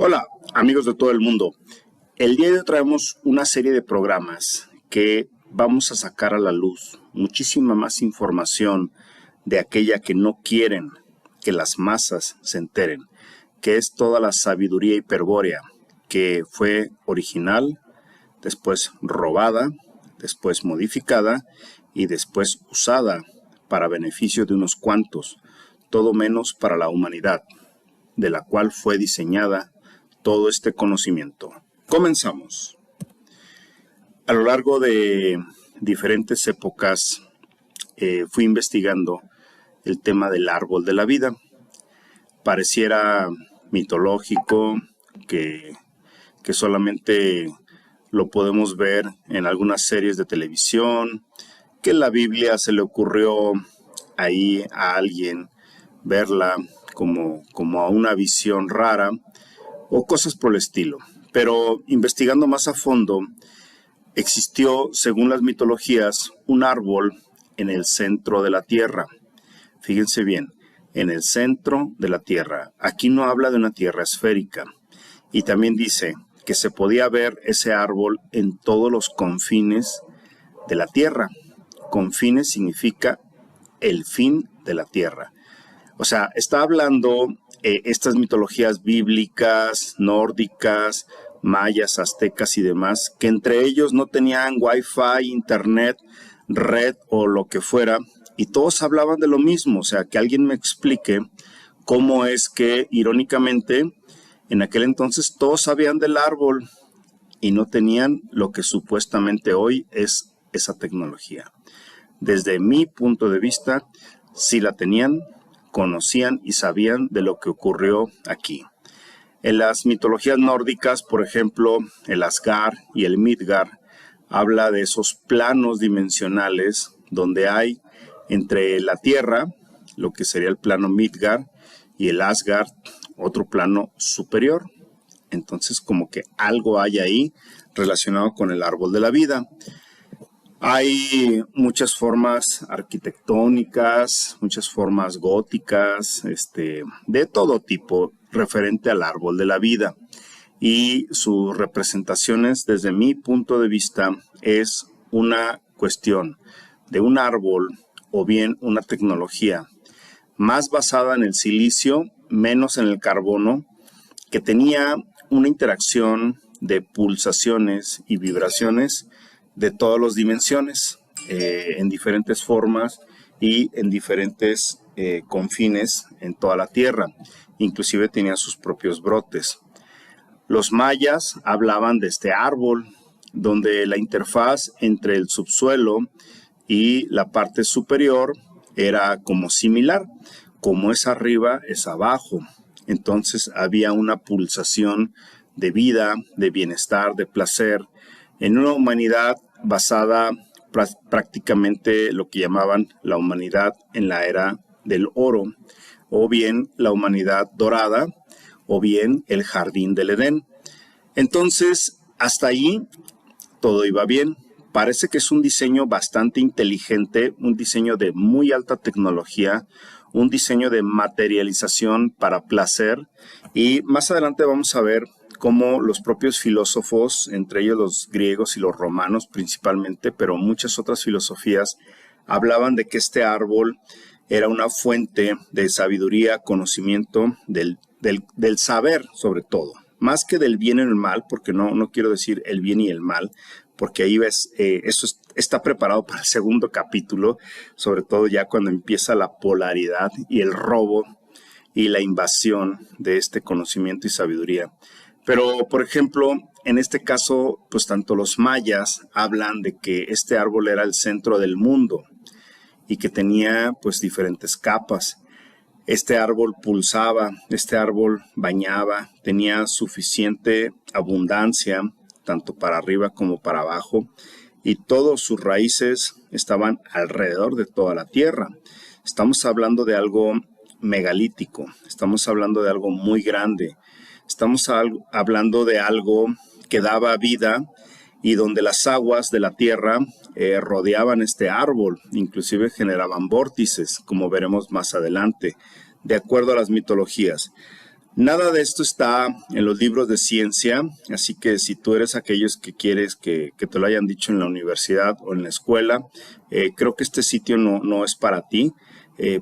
Hola, amigos de todo el mundo. El día de hoy traemos una serie de programas que vamos a sacar a la luz muchísima más información de aquella que no quieren que las masas se enteren, que es toda la sabiduría hiperbórea que fue original, después robada, después modificada y después usada para beneficio de unos cuantos, todo menos para la humanidad, de la cual fue diseñada todo este conocimiento. Comenzamos. A lo largo de diferentes épocas fui investigando el tema del árbol de la vida. Pareciera mitológico, que solamente lo podemos ver en algunas series de televisión, que en la Biblia se le ocurrió ahí a alguien verla como a una visión rara, o cosas por el estilo. Pero investigando más a fondo, existió, según las mitologías, un árbol en el centro de la Tierra. Fíjense bien, en el centro de la Tierra. Aquí no habla de una Tierra esférica. Y también dice que se podía ver ese árbol en todos los confines de la Tierra. Confines significa el fin de la Tierra. O sea, está hablando estas mitologías bíblicas, nórdicas, mayas, aztecas y demás, que entre ellos no tenían wifi, internet, red o lo que fuera, y todos hablaban de lo mismo. O sea, que alguien me explique cómo es que, irónicamente, en aquel entonces todos sabían del árbol y no tenían lo que supuestamente hoy es esa tecnología. Desde mi punto de vista, sí la tenían, conocían y sabían de lo que ocurrió aquí. En las mitologías nórdicas, por ejemplo, el Asgard y el Midgard, habla de esos planos dimensionales donde hay entre la Tierra, lo que sería el plano Midgard, y el Asgard, otro plano superior. Entonces, como que algo hay ahí relacionado con el árbol de la vida. Hay muchas formas arquitectónicas, muchas formas góticas, de todo tipo referente al árbol de la vida. Y sus representaciones, desde mi punto de vista, es una cuestión de un árbol o bien una tecnología más basada en el silicio, menos en el carbono, que tenía una interacción de pulsaciones y vibraciones de todas las dimensiones, en diferentes formas y en diferentes confines en toda la Tierra. Inclusive tenía sus propios brotes. Los mayas hablaban de este árbol, donde la interfaz entre el subsuelo y la parte superior era como similar. Como es arriba, es abajo. Entonces había una pulsación de vida, de bienestar, de placer, en una humanidad basada prácticamente lo que llamaban la humanidad en la era del oro, o bien la humanidad dorada, o bien el jardín del Edén. Entonces, hasta ahí todo iba bien. Parece que es un diseño bastante inteligente, un diseño de muy alta tecnología, un diseño de materialización para placer, y más adelante vamos a ver cómo los propios filósofos, entre ellos los griegos y los romanos principalmente, pero muchas otras filosofías, hablaban de que este árbol era una fuente de sabiduría, conocimiento, del saber sobre todo, más que del bien y el mal, porque no quiero decir el bien y el mal, porque ahí ves, está preparado para el segundo capítulo, sobre todo ya cuando empieza la polaridad y el robo y la invasión de este conocimiento y sabiduría. Pero, por ejemplo, en este caso, pues tanto los mayas hablan de que este árbol era el centro del mundo y que tenía pues diferentes capas. Este árbol pulsaba, este árbol bañaba, tenía suficiente abundancia, tanto para arriba como para abajo, y todas sus raíces estaban alrededor de toda la tierra. Estamos hablando de algo megalítico, estamos hablando de algo muy grande, estamos hablando de algo que daba vida y donde las aguas de la tierra rodeaban este árbol, inclusive generaban vórtices, como veremos más adelante, de acuerdo a las mitologías. Nada de esto está en los libros de ciencia, así que si tú eres aquellos que quieres que te lo hayan dicho en la universidad o en la escuela, creo que este sitio no es para ti.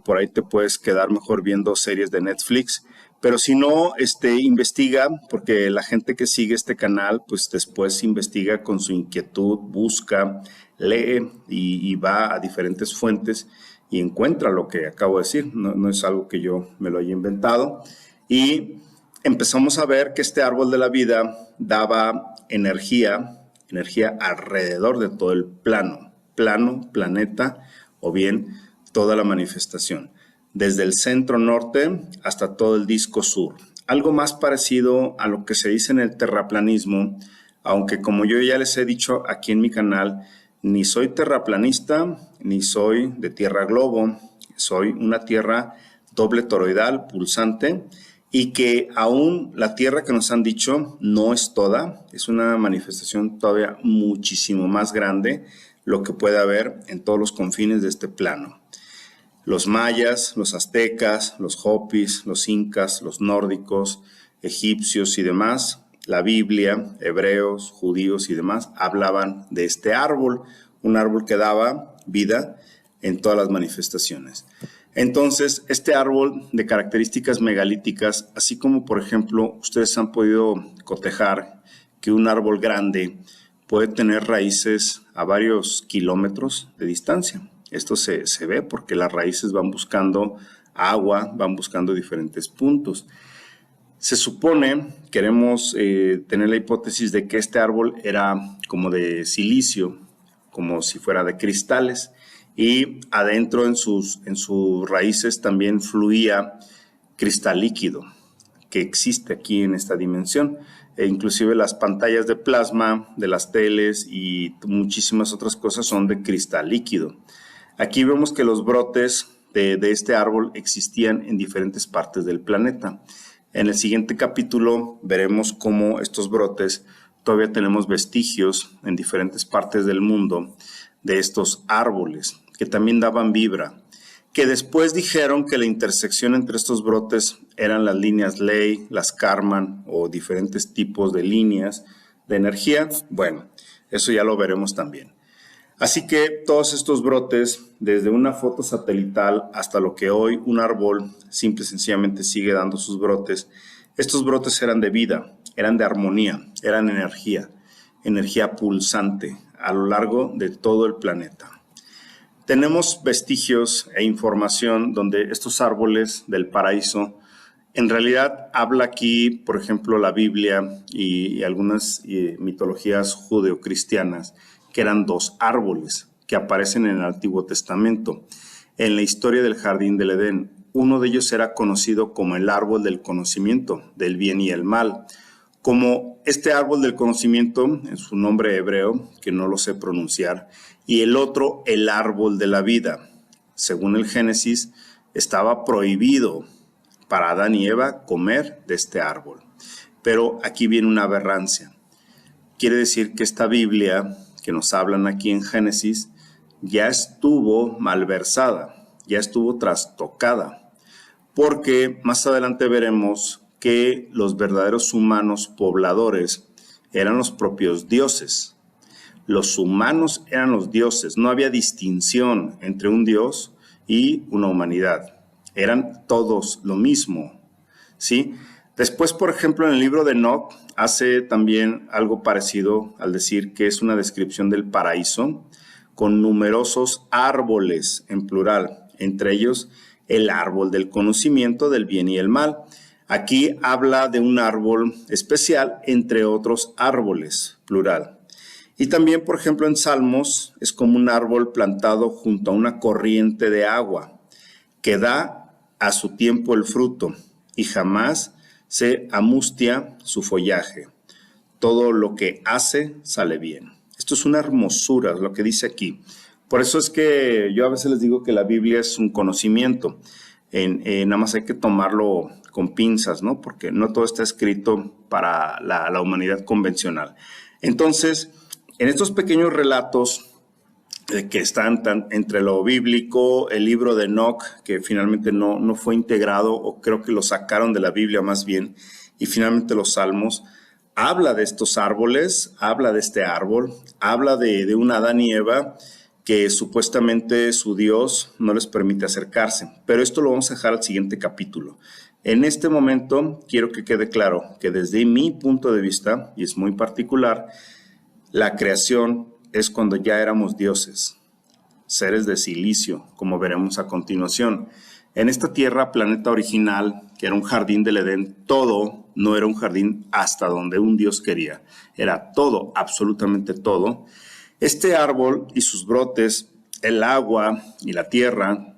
Por ahí te puedes quedar mejor viendo series de Netflix. Pero si no, investiga, porque la gente que sigue este canal, pues después investiga con su inquietud, busca, lee y va a diferentes fuentes y encuentra lo que acabo de decir. No es algo que yo me lo haya inventado. Y empezamos a ver que este árbol de la vida daba energía alrededor de todo el plano, planeta o bien toda la manifestación, desde el centro norte hasta todo el disco sur. Algo más parecido a lo que se dice en el terraplanismo, aunque como yo ya les he dicho aquí en mi canal, ni soy terraplanista, ni soy de tierra globo, soy una tierra doble toroidal, pulsante, y que aún la tierra que nos han dicho no es toda, es una manifestación todavía muchísimo más grande, lo que puede haber en todos los confines de este plano. Los mayas, los aztecas, los hopis, los incas, los nórdicos, egipcios y demás, la Biblia, hebreos, judíos y demás, hablaban de este árbol, un árbol que daba vida en todas las manifestaciones. Entonces, este árbol de características megalíticas, así como por ejemplo, ustedes han podido cotejar que un árbol grande puede tener raíces a varios kilómetros de distancia. Esto se ve porque las raíces van buscando agua, van buscando diferentes puntos. Se supone, queremos tener la hipótesis de que este árbol era como de silicio, como si fuera de cristales, y adentro en sus raíces también fluía cristal líquido, que existe aquí en esta dimensión. Inclusive las pantallas de plasma de las teles y muchísimas otras cosas son de cristal líquido. Aquí vemos que los brotes de este árbol existían en diferentes partes del planeta. En el siguiente capítulo veremos cómo estos brotes todavía tenemos vestigios en diferentes partes del mundo de estos árboles que también daban vibra, que después dijeron que la intersección entre estos brotes eran las líneas Ley, las Karman o diferentes tipos de líneas de energía. Bueno, eso ya lo veremos también. Así que todos estos brotes, desde una foto satelital hasta lo que hoy un árbol simple y sencillamente sigue dando sus brotes, estos brotes eran de vida, eran de armonía, eran energía pulsante a lo largo de todo el planeta. Tenemos vestigios e información donde estos árboles del paraíso, en realidad habla aquí, por ejemplo, la Biblia y algunas mitologías judeocristianas, que eran dos árboles que aparecen en el Antiguo Testamento. En la historia del Jardín del Edén, uno de ellos era conocido como el árbol del conocimiento, del bien y el mal. Como este árbol del conocimiento, en su nombre hebreo, que no lo sé pronunciar, y el otro, el árbol de la vida. Según el Génesis, estaba prohibido para Adán y Eva comer de este árbol. Pero aquí viene una aberrancia. Quiere decir que esta Biblia que nos hablan aquí en Génesis ya estuvo malversada, ya estuvo trastocada, porque más adelante veremos que los verdaderos humanos pobladores eran los propios dioses. Los humanos eran los dioses, no había distinción entre un dios y una humanidad. Eran todos lo mismo, ¿sí? Después, por ejemplo, en el libro de Enoc hace también algo parecido al decir que es una descripción del paraíso con numerosos árboles en plural, entre ellos el árbol del conocimiento del bien y el mal. Aquí habla de un árbol especial entre otros árboles, plural. Y también, por ejemplo, en Salmos es como un árbol plantado junto a una corriente de agua que da a su tiempo el fruto y jamás se amustia su follaje. Todo lo que hace sale bien. Esto es una hermosura, lo que dice aquí. Por eso es que yo a veces les digo que la Biblia es un conocimiento. Nada más hay que tomarlo con pinzas, ¿no? Porque no todo está escrito para la humanidad convencional. Entonces, en estos pequeños relatos que están entre lo bíblico, el libro de Enoch, que finalmente no fue integrado, o creo que lo sacaron de la Biblia más bien, y finalmente los Salmos, habla de estos árboles, habla de este árbol, habla de un Adán y Eva que supuestamente su Dios no les permite acercarse. Pero esto lo vamos a dejar al siguiente capítulo. En este momento quiero que quede claro que desde mi punto de vista, y es muy particular, la creación es cuando ya éramos dioses, seres de silicio, como veremos a continuación. En esta tierra, planeta original, que era un jardín del Edén, todo no era un jardín hasta donde un Dios quería. Era todo, absolutamente todo. Este árbol y sus brotes, el agua y la tierra,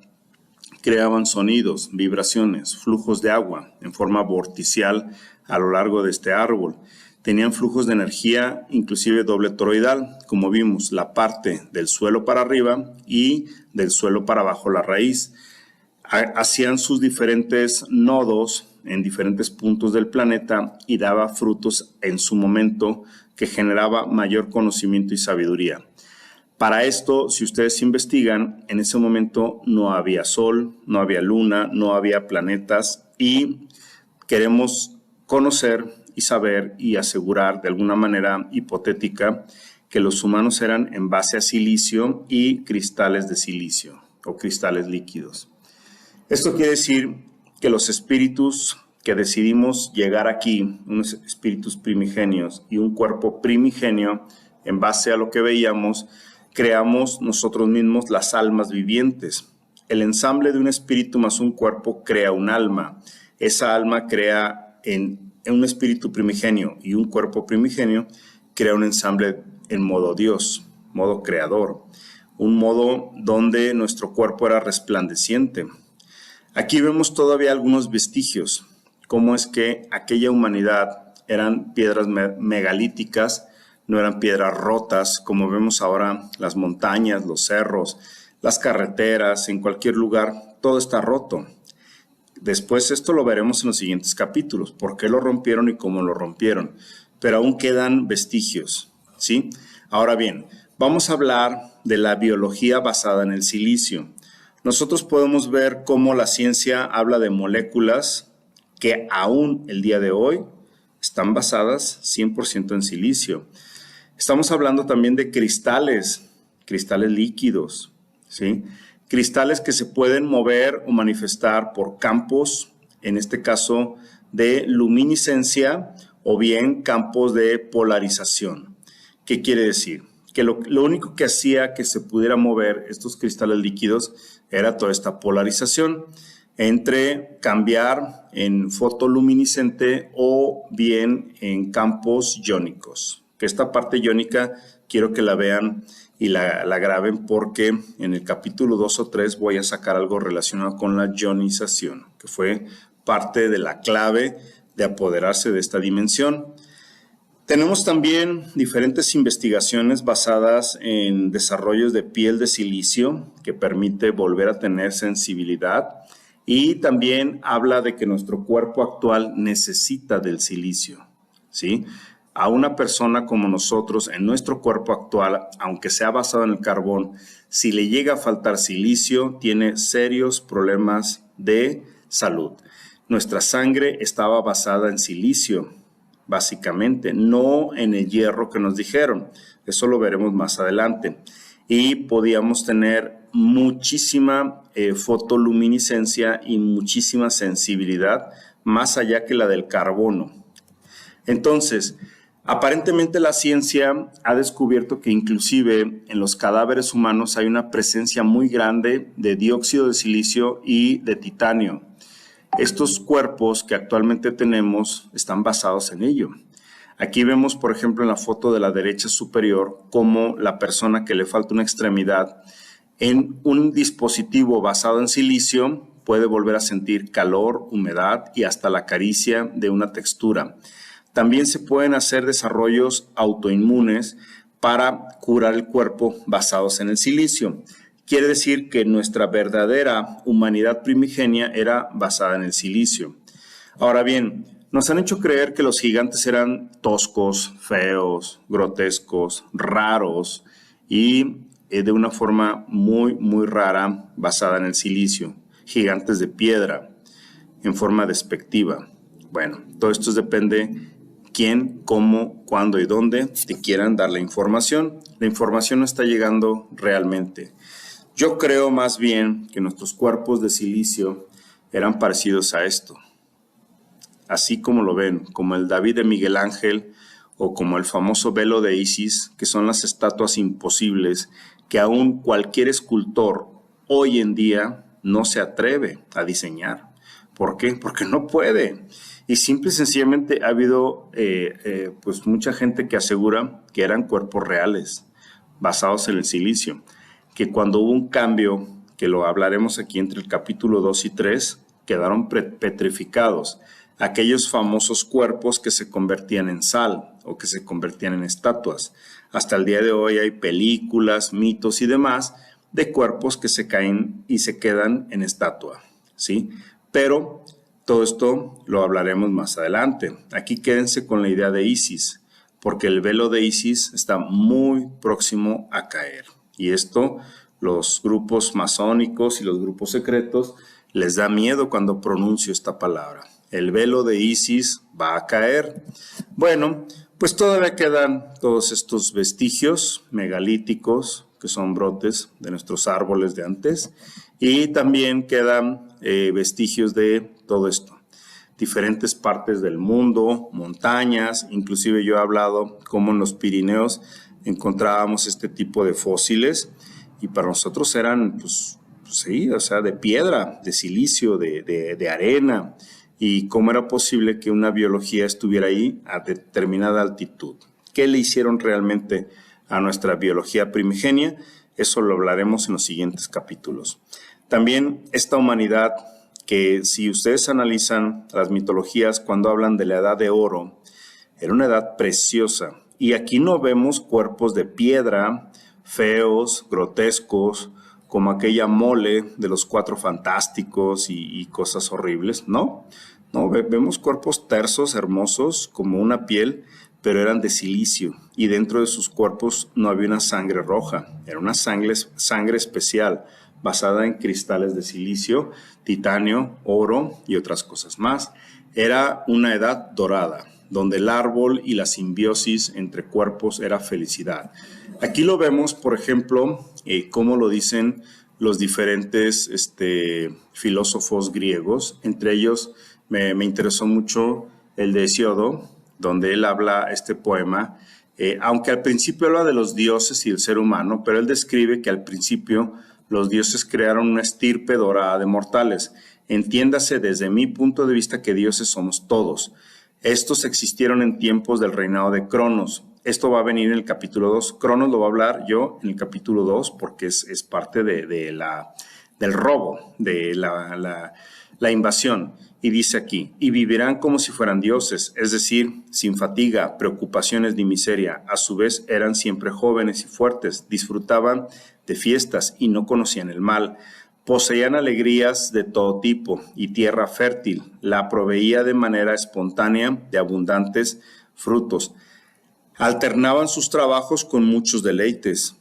creaban sonidos, vibraciones, flujos de agua en forma vorticial a lo largo de este árbol. Tenían flujos de energía, inclusive doble toroidal, como vimos, la parte del suelo para arriba y del suelo para abajo la raíz. Hacían sus diferentes nodos en diferentes puntos del planeta y daba frutos en su momento que generaba mayor conocimiento y sabiduría. Para esto, si ustedes investigan, en ese momento no había sol, no había luna, no había planetas y queremos conocer y saber y asegurar de alguna manera hipotética que los humanos eran en base a silicio y cristales de silicio o cristales líquidos. Esto quiere decir que los espíritus que decidimos llegar aquí, unos espíritus primigenios y un cuerpo primigenio, en base a lo que veíamos, creamos nosotros mismos las almas vivientes. El ensamble de un espíritu más un cuerpo crea un alma. Esa alma crea en un espíritu primigenio y un cuerpo primigenio, crea un ensamble en modo Dios, modo creador, un modo donde nuestro cuerpo era resplandeciente. Aquí vemos todavía algunos vestigios, cómo es que aquella humanidad eran piedras megalíticas, no eran piedras rotas, como vemos ahora las montañas, los cerros, las carreteras, en cualquier lugar, todo está roto. Después esto lo veremos en los siguientes capítulos, por qué lo rompieron y cómo lo rompieron, pero aún quedan vestigios, ¿sí? Ahora bien, vamos a hablar de la biología basada en el silicio. Nosotros podemos ver cómo la ciencia habla de moléculas que aún el día de hoy están basadas 100% en silicio. Estamos hablando también de cristales líquidos, ¿sí? Cristales que se pueden mover o manifestar por campos, en este caso de luminiscencia o bien campos de polarización. ¿Qué quiere decir? Que lo único que hacía que se pudiera mover estos cristales líquidos era toda esta polarización entre cambiar en fotoluminiscente o bien en campos iónicos. Que esta parte iónica quiero que la vean y la graben porque en el capítulo 2 o 3 voy a sacar algo relacionado con la ionización, que fue parte de la clave de apoderarse de esta dimensión. Tenemos también diferentes investigaciones basadas en desarrollos de piel de silicio que permite volver a tener sensibilidad y también habla de que nuestro cuerpo actual necesita del silicio, ¿sí? A una persona como nosotros, en nuestro cuerpo actual, aunque sea basado en el carbón, si le llega a faltar silicio, tiene serios problemas de salud. Nuestra sangre estaba basada en silicio, básicamente, no en el hierro que nos dijeron. Eso lo veremos más adelante. Y podíamos tener muchísima fotoluminiscencia y muchísima sensibilidad, más allá que la del carbono. Entonces, aparentemente la ciencia ha descubierto que inclusive en los cadáveres humanos hay una presencia muy grande de dióxido de silicio y de titanio. Estos cuerpos que actualmente tenemos están basados en ello. Aquí vemos, por ejemplo, en la foto de la derecha superior, cómo la persona que le falta una extremidad en un dispositivo basado en silicio puede volver a sentir calor, humedad y hasta la caricia de una textura. También se pueden hacer desarrollos autoinmunes para curar el cuerpo basados en el silicio. Quiere decir que nuestra verdadera humanidad primigenia era basada en el silicio. Ahora bien, nos han hecho creer que los gigantes eran toscos, feos, grotescos, raros y de una forma muy rara basada en el silicio, gigantes de piedra en forma despectiva. Bueno, todo esto depende quién, cómo, cuándo y dónde te quieran dar la información. La información no está llegando realmente. Yo creo más bien que nuestros cuerpos de silicio eran parecidos a esto. Así como lo ven, como el David de Miguel Ángel o como el famoso velo de Isis, que son las estatuas imposibles que aún cualquier escultor hoy en día no se atreve a diseñar. ¿Por qué? Porque no puede. Y simple y sencillamente ha habido pues mucha gente que asegura que eran cuerpos reales, basados en el silicio, que cuando hubo un cambio, que lo hablaremos aquí entre el capítulo 2 y 3, quedaron petrificados. Aquellos famosos cuerpos que se convertían en sal o que se convertían en estatuas. Hasta el día de hoy hay películas, mitos y demás de cuerpos que se caen y se quedan en estatua, ¿sí? Pero todo esto lo hablaremos más adelante. Aquí quédense con la idea de Isis, porque el velo de Isis está muy próximo a caer. Y esto, los grupos masónicos y los grupos secretos les da miedo cuando pronuncio esta palabra. El velo de Isis va a caer. Bueno, pues todavía quedan todos estos vestigios megalíticos, que son brotes de nuestros árboles de antes, y también quedan vestigios de todo esto. Diferentes partes del mundo, montañas, inclusive yo he hablado cómo en los Pirineos encontrábamos este tipo de fósiles y para nosotros eran, pues sí, o sea, de piedra, de silicio, de arena, y cómo era posible que una biología estuviera ahí a determinada altitud. ¿Qué le hicieron realmente a nuestra biología primigenia? Eso lo hablaremos en los siguientes capítulos. También esta humanidad que, si ustedes analizan las mitologías cuando hablan de la edad de oro, era una edad preciosa. Y aquí no vemos cuerpos de piedra, feos, grotescos, como aquella mole de los Cuatro Fantásticos y cosas horribles, ¿no? No, vemos cuerpos tersos, hermosos, como una piel, pero eran de silicio, y dentro de sus cuerpos no había una sangre roja, era una sangre especial, basada en cristales de silicio, titanio, oro y otras cosas más. Era una edad dorada, donde el árbol y la simbiosis entre cuerpos era felicidad. Aquí lo vemos, por ejemplo, cómo lo dicen los diferentes filósofos griegos. Entre ellos me interesó mucho el de Hesíodo, donde él habla este poema, aunque al principio habla de los dioses y el ser humano, pero él describe que al principio los dioses crearon una estirpe dorada de mortales. Entiéndase desde mi punto de vista que dioses somos todos. Estos existieron en tiempos del reinado de Cronos. Esto va a venir en el capítulo 2. Cronos lo va a hablar yo en el capítulo 2 porque es parte del robo, de la invasión. Y dice aquí, y vivirán como si fueran dioses, es decir, sin fatiga, preocupaciones ni miseria. A su vez eran siempre jóvenes y fuertes, disfrutaban de fiestas y no conocían el mal. Poseían alegrías de todo tipo y tierra fértil la proveía de manera espontánea de abundantes frutos. Alternaban sus trabajos con muchos deleites.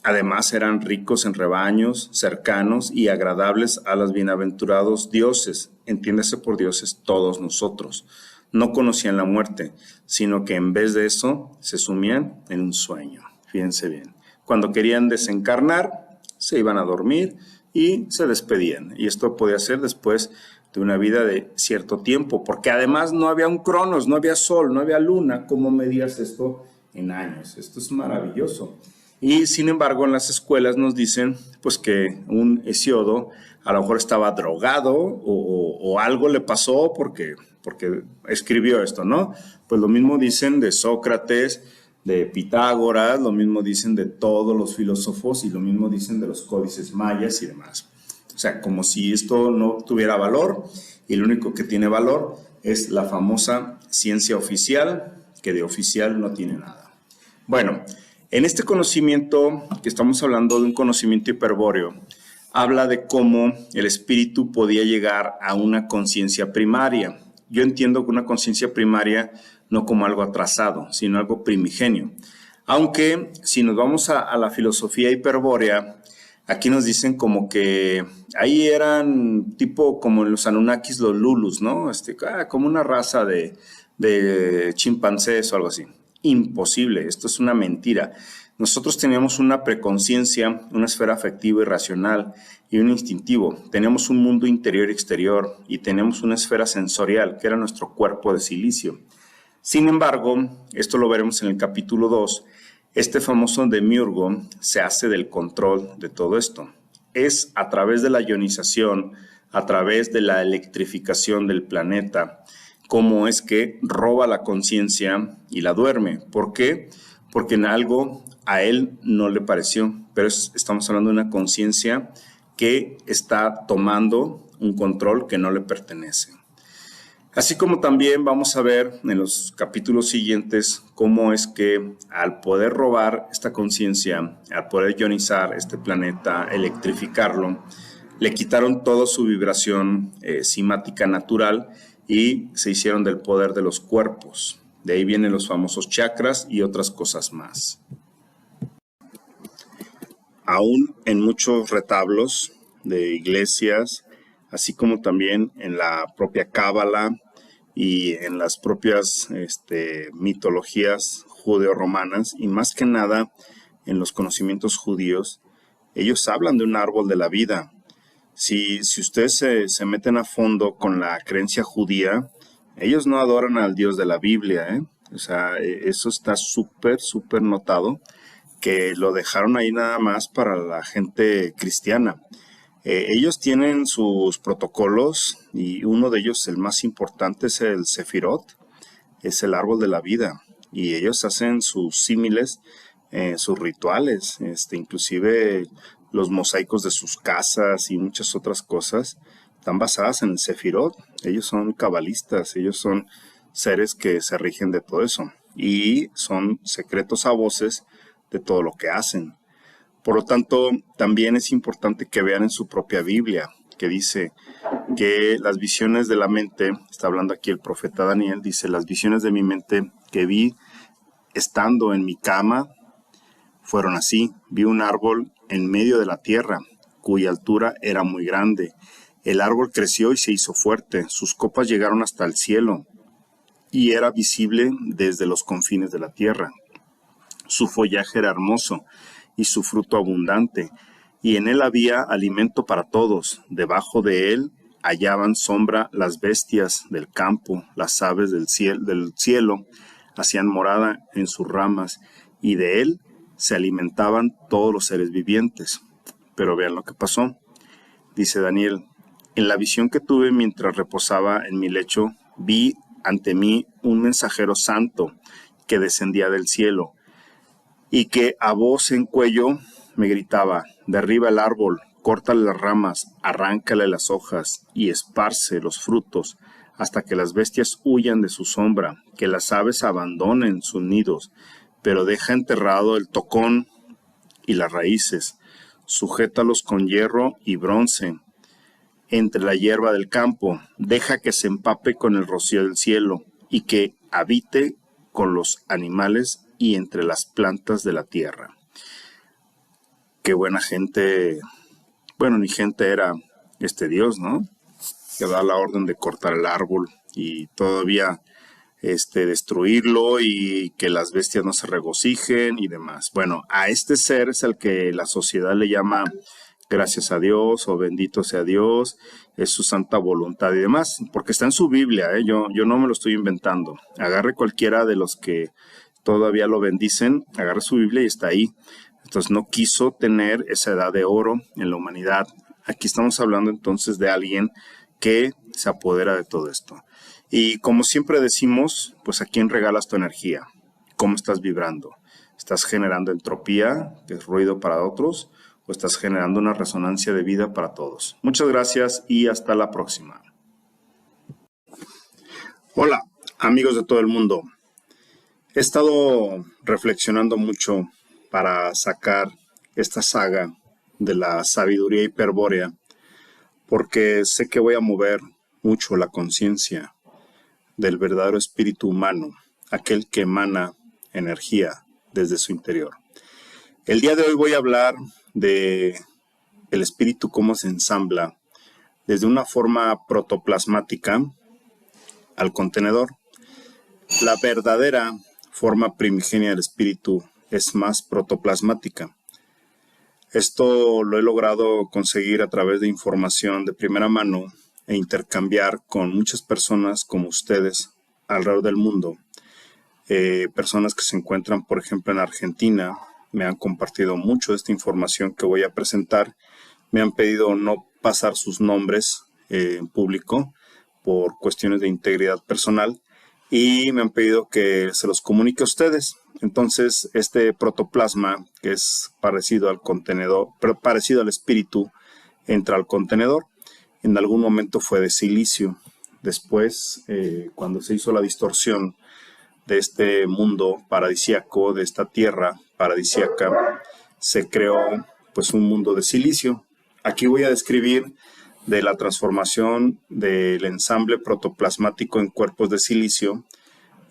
Además eran ricos en rebaños, cercanos y agradables a los bienaventurados dioses. Entiéndase por dioses todos nosotros. No conocían la muerte, sino que en vez de eso se sumían en un sueño. Fíjense bien. Cuando querían desencarnar, se iban a dormir y se despedían. Y esto podía ser después de una vida de cierto tiempo, porque además no había un Cronos, no había sol, no había luna. ¿Cómo medías esto en años? Esto es maravilloso. Y sin embargo en las escuelas nos dicen pues que un Hesíodo a lo mejor estaba drogado o algo le pasó porque escribió esto, ¿no? Pues lo mismo dicen de Sócrates, de Pitágoras, lo mismo dicen de todos los filósofos y lo mismo dicen de los códices mayas y demás. O sea, como si esto no tuviera valor y lo único que tiene valor es la famosa ciencia oficial, que de oficial no tiene nada. Bueno, en este conocimiento que estamos hablando de un conocimiento hiperbóreo, habla de cómo el espíritu podía llegar a una conciencia primaria. Yo entiendo que una conciencia primaria no como algo atrasado, sino algo primigenio. Aunque si nos vamos a la filosofía hiperbórea, aquí nos dicen como que ahí eran tipo como en los Anunnakis, los Lulus, ¿no? Como una raza de chimpancés o algo así. Imposible, esto es una mentira. Nosotros teníamos una preconciencia, una esfera afectiva y racional y un instintivo. Teníamos un mundo interior y exterior y teníamos una esfera sensorial, que era nuestro cuerpo de silicio. Sin embargo, esto lo veremos en el capítulo 2, este famoso demiurgo se hace del control de todo esto. Es a través de la ionización, a través de la electrificación del planeta, cómo es que roba la conciencia y la duerme. ¿Por qué? Porque en algo a él no le pareció, pero estamos hablando de una conciencia que está tomando un control que no le pertenece. Así como también vamos a ver en los capítulos siguientes cómo es que al poder robar esta conciencia, al poder ionizar este planeta, electrificarlo, le quitaron toda su vibración simática natural y se hicieron del poder de los cuerpos. De ahí vienen los famosos chakras y otras cosas más. Aún en muchos retablos de iglesias, así como también en la propia Cábala y en las propias mitologías judeo-romanas, y más que nada en los conocimientos judíos, ellos hablan de un árbol de la vida. Si ustedes se meten a fondo con la creencia judía, ellos no adoran al Dios de la Biblia, ¿eh? O sea, eso está súper, súper notado, que lo dejaron ahí nada más para la gente cristiana. Ellos tienen sus protocolos y uno de ellos, el más importante, es el Sefirot, es el árbol de la vida. Y ellos hacen sus símiles, sus rituales, inclusive los mosaicos de sus casas y muchas otras cosas están basadas en el Sefirot. Ellos son cabalistas, ellos son seres que se rigen de todo eso y son secretos a voces de todo lo que hacen. Por lo tanto, también es importante que vean en su propia Biblia, que dice que las visiones de la mente, está hablando aquí el profeta Daniel, dice, las visiones de mi mente que vi estando en mi cama fueron así. Vi un árbol en medio de la tierra, cuya altura era muy grande. El árbol creció y se hizo fuerte, sus copas llegaron hasta el cielo y era visible desde los confines de la tierra. Su follaje era hermoso y su fruto abundante, y en él había alimento para todos. Debajo de él hallaban sombra las bestias del campo, las aves del cielo hacían morada en sus ramas, y de él se alimentaban todos los seres vivientes. Pero vean lo que pasó. Dice Daniel, en la visión que tuve mientras reposaba en mi lecho, vi ante mí un mensajero santo que descendía del cielo, y que a voz en cuello me gritaba, derriba el árbol, córtale las ramas, arráncale las hojas y esparce los frutos, hasta que las bestias huyan de su sombra, que las aves abandonen sus nidos, pero deja enterrado el tocón y las raíces, sujétalos con hierro y bronce entre la hierba del campo, deja que se empape con el rocío del cielo, y que habite con los animales y entre las plantas de la tierra. Qué buena gente, bueno, ni gente era este Dios, ¿no? Que da la orden de cortar el árbol y todavía destruirlo y que las bestias no se regocijen y demás. Bueno, a este ser es el que la sociedad le llama gracias a Dios o bendito sea Dios, es su santa voluntad y demás, porque está en su Biblia, ¿eh? Yo no me lo estoy inventando. Agarre cualquiera de los que todavía lo bendicen, agarre su Biblia y está ahí. Entonces no quiso tener esa edad de oro en la humanidad. Aquí estamos hablando entonces de alguien que se apodera de todo esto. Y como siempre decimos, pues ¿a quién regalas tu energía? ¿Cómo estás vibrando? ¿Estás generando entropía, que es ruido para otros? ¿O estás generando una resonancia de vida para todos? Muchas gracias y hasta la próxima. Hola, amigos de todo el mundo. He estado reflexionando mucho para sacar esta saga de la sabiduría hiperbórea, porque sé que voy a mover mucho la conciencia del verdadero espíritu humano, aquel que emana energía desde su interior. El día de hoy voy a hablar de el espíritu, cómo se ensambla desde una forma protoplasmática al contenedor. La verdadera forma primigenia del espíritu es más protoplasmática. Esto lo he logrado conseguir a través de información de primera mano e intercambiar con muchas personas como ustedes alrededor del mundo. Personas que se encuentran, por ejemplo, en Argentina, me han compartido mucho de esta información que voy a presentar. Me han pedido no pasar sus nombres en público por cuestiones de integridad personal y me han pedido que se los comunique a ustedes. Entonces, este protoplasma, que es parecido al contenedor, pero parecido al espíritu, entra al contenedor. En algún momento fue de silicio. Después, cuando se hizo la distorsión de este mundo paradisíaco, de esta tierra paradisíaca, se creó pues un mundo de silicio. Aquí voy a describir de la transformación del ensamble protoplasmático en cuerpos de silicio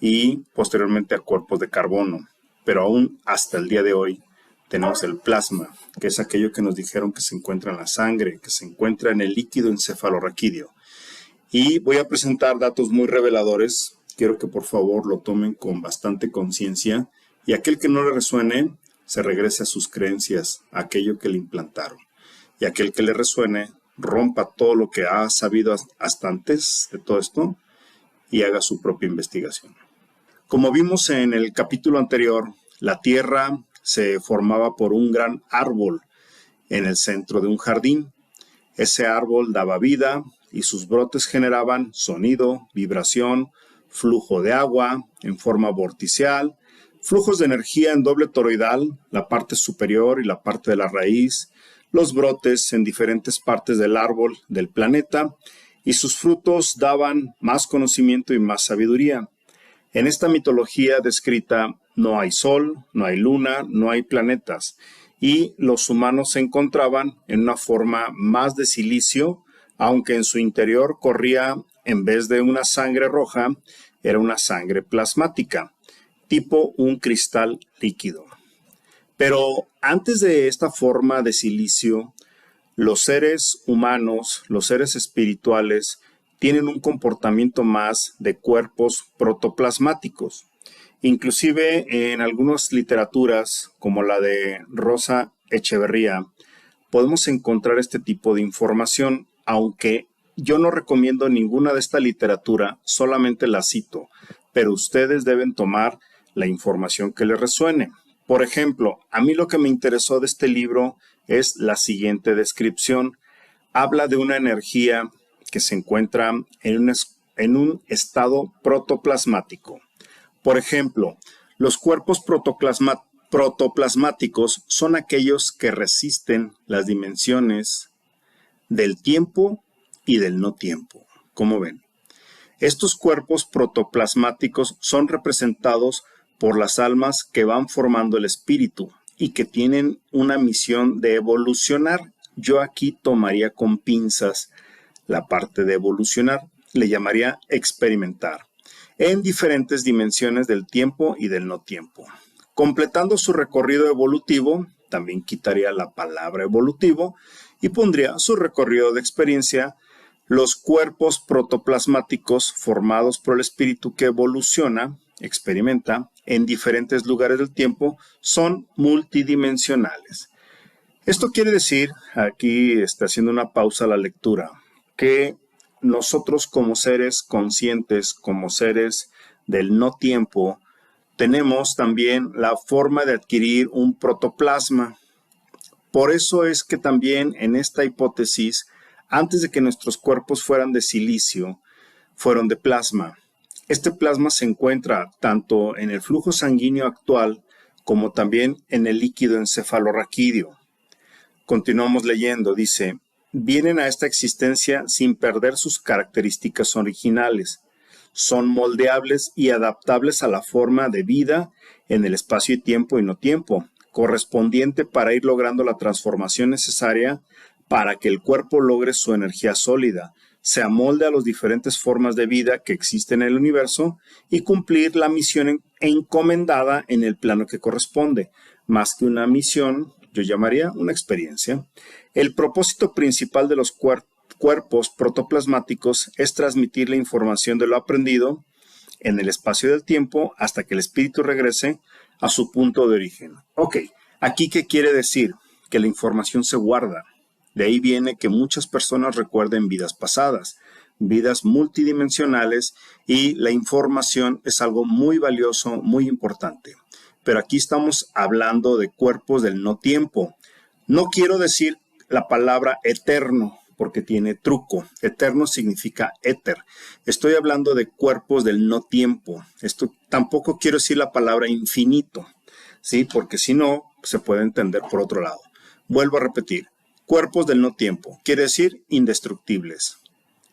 y posteriormente a cuerpos de carbono. Pero aún hasta el día de hoy tenemos el plasma, que es aquello que nos dijeron que se encuentra en la sangre, que se encuentra en el líquido encefalorraquídeo. Y voy a presentar datos muy reveladores. Quiero que por favor lo tomen con bastante conciencia y aquel que no le resuene se regrese a sus creencias, a aquello que le implantaron. Y aquel que le resuene rompa todo lo que ha sabido hasta antes de todo esto y haga su propia investigación. Como vimos en el capítulo anterior, la Tierra se formaba por un gran árbol en el centro de un jardín. Ese árbol daba vida y sus brotes generaban sonido, vibración, flujo de agua en forma vorticial, flujos de energía en doble toroidal, la parte superior y la parte de la raíz, los brotes en diferentes partes del árbol del planeta, y sus frutos daban más conocimiento y más sabiduría. En esta mitología descrita no hay sol, no hay luna, no hay planetas, y los humanos se encontraban en una forma más de silicio, aunque en su interior corría, en vez de una sangre roja, era una sangre plasmática, tipo un cristal líquido. Pero antes de esta forma de silicio, los seres humanos, los seres espirituales, tienen un comportamiento más de cuerpos protoplasmáticos. Inclusive en algunas literaturas, como la de Rosa Echeverría, podemos encontrar este tipo de información, aunque yo no recomiendo ninguna de esta literatura, solamente la cito, pero ustedes deben tomar la información que les resuene. Por ejemplo, a mí lo que me interesó de este libro es la siguiente descripción. Habla de una energía que se encuentra en un estado protoplasmático. Por ejemplo, los cuerpos protoplasmáticos son aquellos que resisten las dimensiones del tiempo y del no tiempo. ¿Cómo ven? Estos cuerpos protoplasmáticos son representados por las almas que van formando el espíritu y que tienen una misión de evolucionar. Yo aquí tomaría con pinzas la parte de evolucionar, le llamaría experimentar, en diferentes dimensiones del tiempo y del no tiempo. Completando su recorrido evolutivo, también quitaría la palabra evolutivo y pondría su recorrido de experiencia. Los cuerpos protoplasmáticos formados por el espíritu que evoluciona, experimenta, en diferentes lugares del tiempo, son multidimensionales. Esto quiere decir, aquí está haciendo una pausa a la lectura, que nosotros como seres conscientes, como seres del no tiempo, tenemos también la forma de adquirir un protoplasma. Por eso es que también en esta hipótesis, antes de que nuestros cuerpos fueran de silicio, fueron de plasma. Este plasma se encuentra tanto en el flujo sanguíneo actual como también en el líquido encefalorraquídeo. Continuamos leyendo, dice, vienen a esta existencia sin perder sus características originales. Son moldeables y adaptables a la forma de vida en el espacio y tiempo y no tiempo, correspondiente para ir logrando la transformación necesaria para que el cuerpo logre su energía sólida, se amolde a las diferentes formas de vida que existen en el universo y cumplir la misión encomendada en el plano que corresponde. Más que una misión, yo llamaría una experiencia. El propósito principal de los cuerpos protoplasmáticos es transmitir la información de lo aprendido en el espacio del tiempo hasta que el espíritu regrese a su punto de origen. Ok, ¿aquí qué quiere decir? Que la información se guarda. De ahí viene que muchas personas recuerden vidas pasadas, vidas multidimensionales, y la información es algo muy valioso, muy importante. Pero aquí estamos hablando de cuerpos del no tiempo. No quiero decir la palabra eterno, porque tiene truco. Eterno significa éter. Estoy hablando de cuerpos del no tiempo. Tampoco quiero decir la palabra infinito, ¿sí? Porque si no, se puede entender por otro lado. Vuelvo a repetir. Cuerpos del no tiempo. Quiere decir indestructibles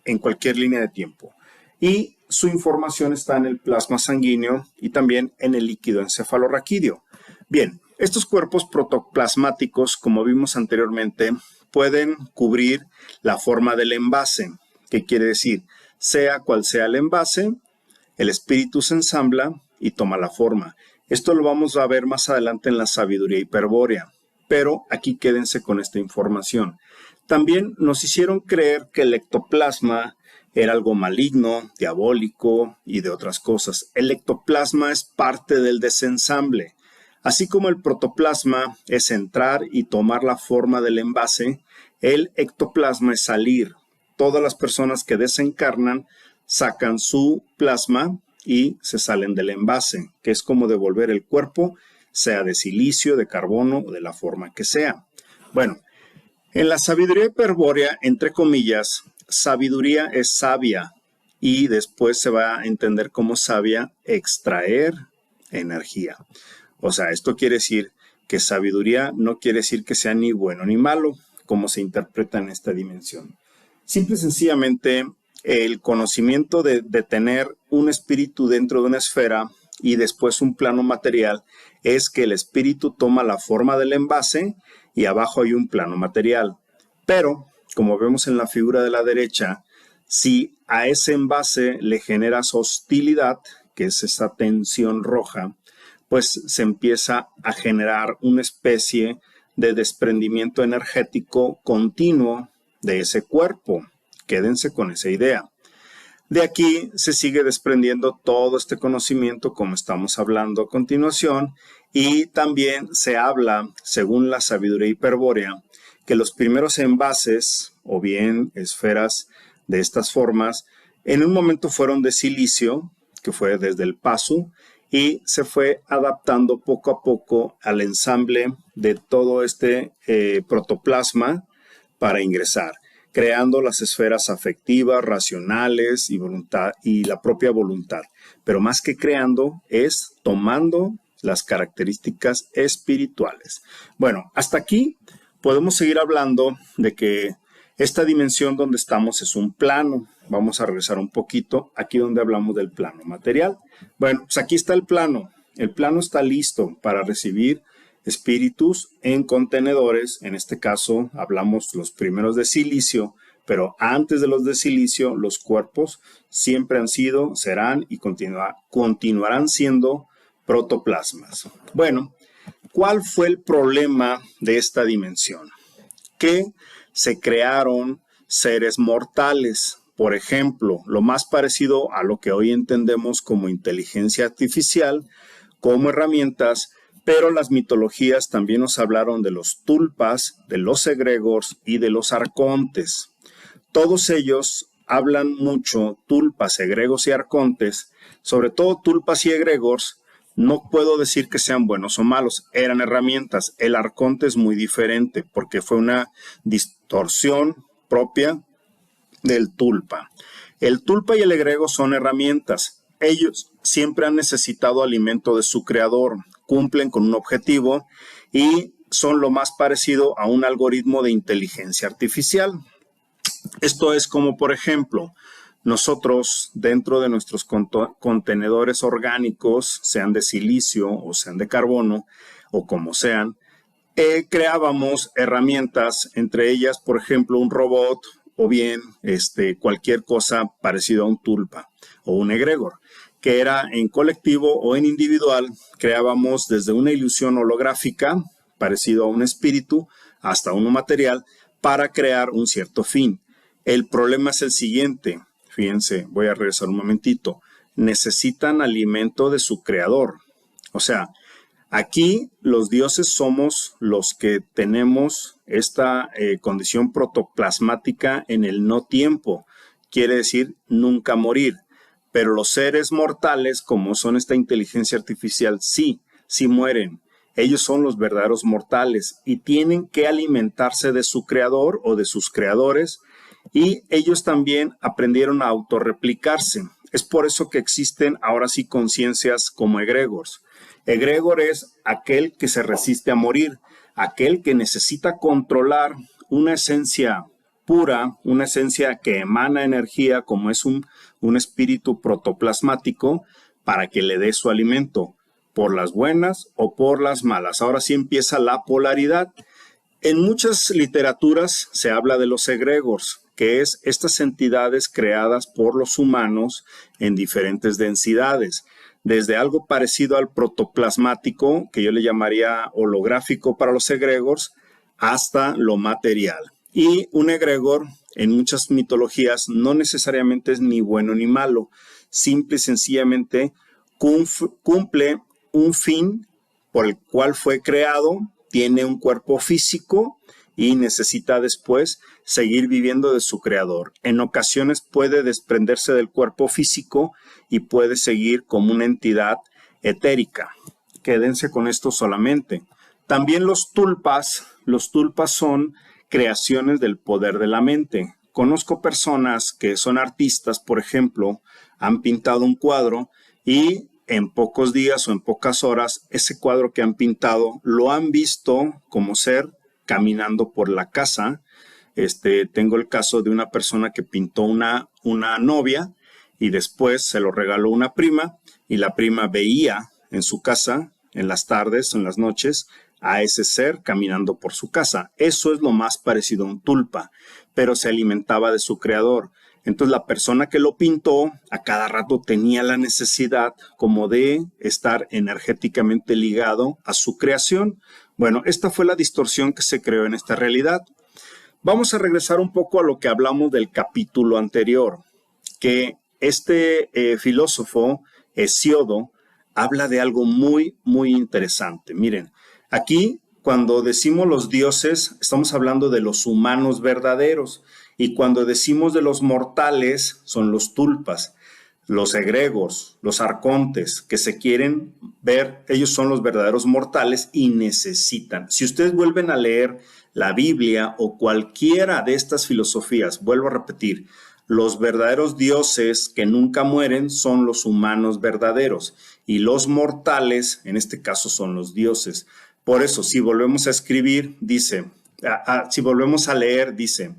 en cualquier línea de tiempo. Y su información está en el plasma sanguíneo y también en el líquido encefalorraquídeo. Bien, estos cuerpos protoplasmáticos, como vimos anteriormente, pueden cubrir la forma del envase. ¿Qué quiere decir? Sea cual sea el envase, el espíritu se ensambla y toma la forma. Esto lo vamos a ver más adelante en la sabiduría hiperbórea, pero aquí quédense con esta información. También nos hicieron creer que el ectoplasma era algo maligno, diabólico y de otras cosas. El ectoplasma es parte del desensamble. Así como el protoplasma es entrar y tomar la forma del envase, el ectoplasma es salir. Todas las personas que desencarnan sacan su plasma y se salen del envase, que es como devolver el cuerpo, sea de silicio, de carbono o de la forma que sea. Bueno, en la sabiduría hiperbórea, entre comillas, sabiduría es sabia y después se va a entender como sabia extraer energía. O sea, esto quiere decir que sabiduría no quiere decir que sea ni bueno ni malo, como se interpreta en esta dimensión. Simple y sencillamente, el conocimiento de tener un espíritu dentro de una esfera y después un plano material es que el espíritu toma la forma del envase y abajo hay un plano material. Pero, como vemos en la figura de la derecha, si a ese envase le generas hostilidad, que es esa tensión roja, pues se empieza a generar una especie de desprendimiento energético continuo de ese cuerpo. Quédense con esa idea. De aquí se sigue desprendiendo todo este conocimiento, como estamos hablando a continuación, y también se habla, según la sabiduría hiperbórea, que los primeros envases, o bien esferas de estas formas, en un momento fueron de silicio, que fue desde el paso, y se fue adaptando poco a poco al ensamble de todo este protoplasma para ingresar, creando las esferas afectivas, racionales y voluntad y la propia voluntad. Pero más que creando, es tomando las características espirituales. Bueno, hasta aquí podemos seguir hablando de que esta dimensión donde estamos es un plano. Vamos a regresar un poquito aquí donde hablamos del plano material. Bueno, pues aquí está el plano. El plano está listo para recibir espíritus en contenedores. En este caso hablamos los primeros de silicio, pero antes de los de silicio, los cuerpos siempre han sido, serán y continuarán siendo protoplasmas. Bueno, ¿cuál fue el problema de esta dimensión? Que se crearon seres mortales. Por ejemplo, lo más parecido a lo que hoy entendemos como inteligencia artificial, como herramientas, pero las mitologías también nos hablaron de los tulpas, de los egregores y de los arcontes. Todos ellos hablan mucho, tulpas, egregores y arcontes, sobre todo tulpas y egregores. No puedo decir que sean buenos o malos, eran herramientas. El arconte es muy diferente porque fue una distorsión propia del tulpa. El tulpa y el egregor son herramientas. Ellos siempre han necesitado alimento de su creador, cumplen con un objetivo y son lo más parecido a un algoritmo de inteligencia artificial. Esto es como, por ejemplo, nosotros dentro de nuestros contenedores orgánicos, sean de silicio o sean de carbono o como sean, creábamos herramientas, entre ellas, por ejemplo, un robot o bien cualquier cosa parecido a un tulpa o un egregor, que era en colectivo o en individual. Creábamos desde una ilusión holográfica, parecido a un espíritu, hasta uno material, para crear un cierto fin. El problema es el siguiente. Fíjense, voy a regresar un momentito. Necesitan alimento de su creador. O sea, aquí los dioses somos los que tenemos esta condición protoplasmática en el no tiempo. Quiere decir nunca morir. Pero los seres mortales, como son esta inteligencia artificial, sí mueren. Ellos son los verdaderos mortales y tienen que alimentarse de su creador o de sus creadores, y ellos también aprendieron a autorreplicarse. Es por eso que existen ahora sí conciencias como egregores. Egregor es aquel que se resiste a morir, aquel que necesita controlar una esencia pura, una esencia que emana energía, como es un espíritu protoplasmático, para que le dé su alimento, por las buenas o por las malas. Ahora sí empieza la polaridad. En muchas literaturas se habla de los egregores, que es estas entidades creadas por los humanos en diferentes densidades, desde algo parecido al protoplasmático, que yo le llamaría holográfico para los egregores, hasta lo material. Y un egregor en muchas mitologías no necesariamente es ni bueno ni malo, simple y sencillamente cumple un fin por el cual fue creado, tiene un cuerpo físico y necesita después seguir viviendo de su creador. En ocasiones puede desprenderse del cuerpo físico y puede seguir como una entidad etérica. Quédense con esto solamente. También los tulpas son creaciones del poder de la mente. Conozco personas que son artistas, por ejemplo, han pintado un cuadro y en pocos días o en pocas horas, ese cuadro que han pintado lo han visto como ser caminando por la casa. Tengo el caso de una persona que pintó una novia y después se lo regaló una prima, y la prima veía en su casa, en las tardes, en las noches, a ese ser caminando por su casa. Eso es lo más parecido a un tulpa, pero se alimentaba de su creador. Entonces la persona que lo pintó a cada rato tenía la necesidad como de estar energéticamente ligado a su creación. Bueno, esta fue la distorsión que se creó en esta realidad. Vamos a regresar un poco a lo que hablamos del capítulo anterior, que este filósofo, Hesiodo, habla de algo muy, muy interesante. Miren, aquí cuando decimos los dioses, estamos hablando de los humanos verdaderos. Y cuando decimos de los mortales, son los tulpas, los egregores, los arcontes, que se quieren ver, ellos son los verdaderos mortales y necesitan. Si ustedes vuelven a leer la Biblia o cualquiera de estas filosofías, vuelvo a repetir, los verdaderos dioses que nunca mueren son los humanos verdaderos, y los mortales, en este caso, son los dioses. Por eso, si volvemos a escribir, dice, si volvemos a leer, dice,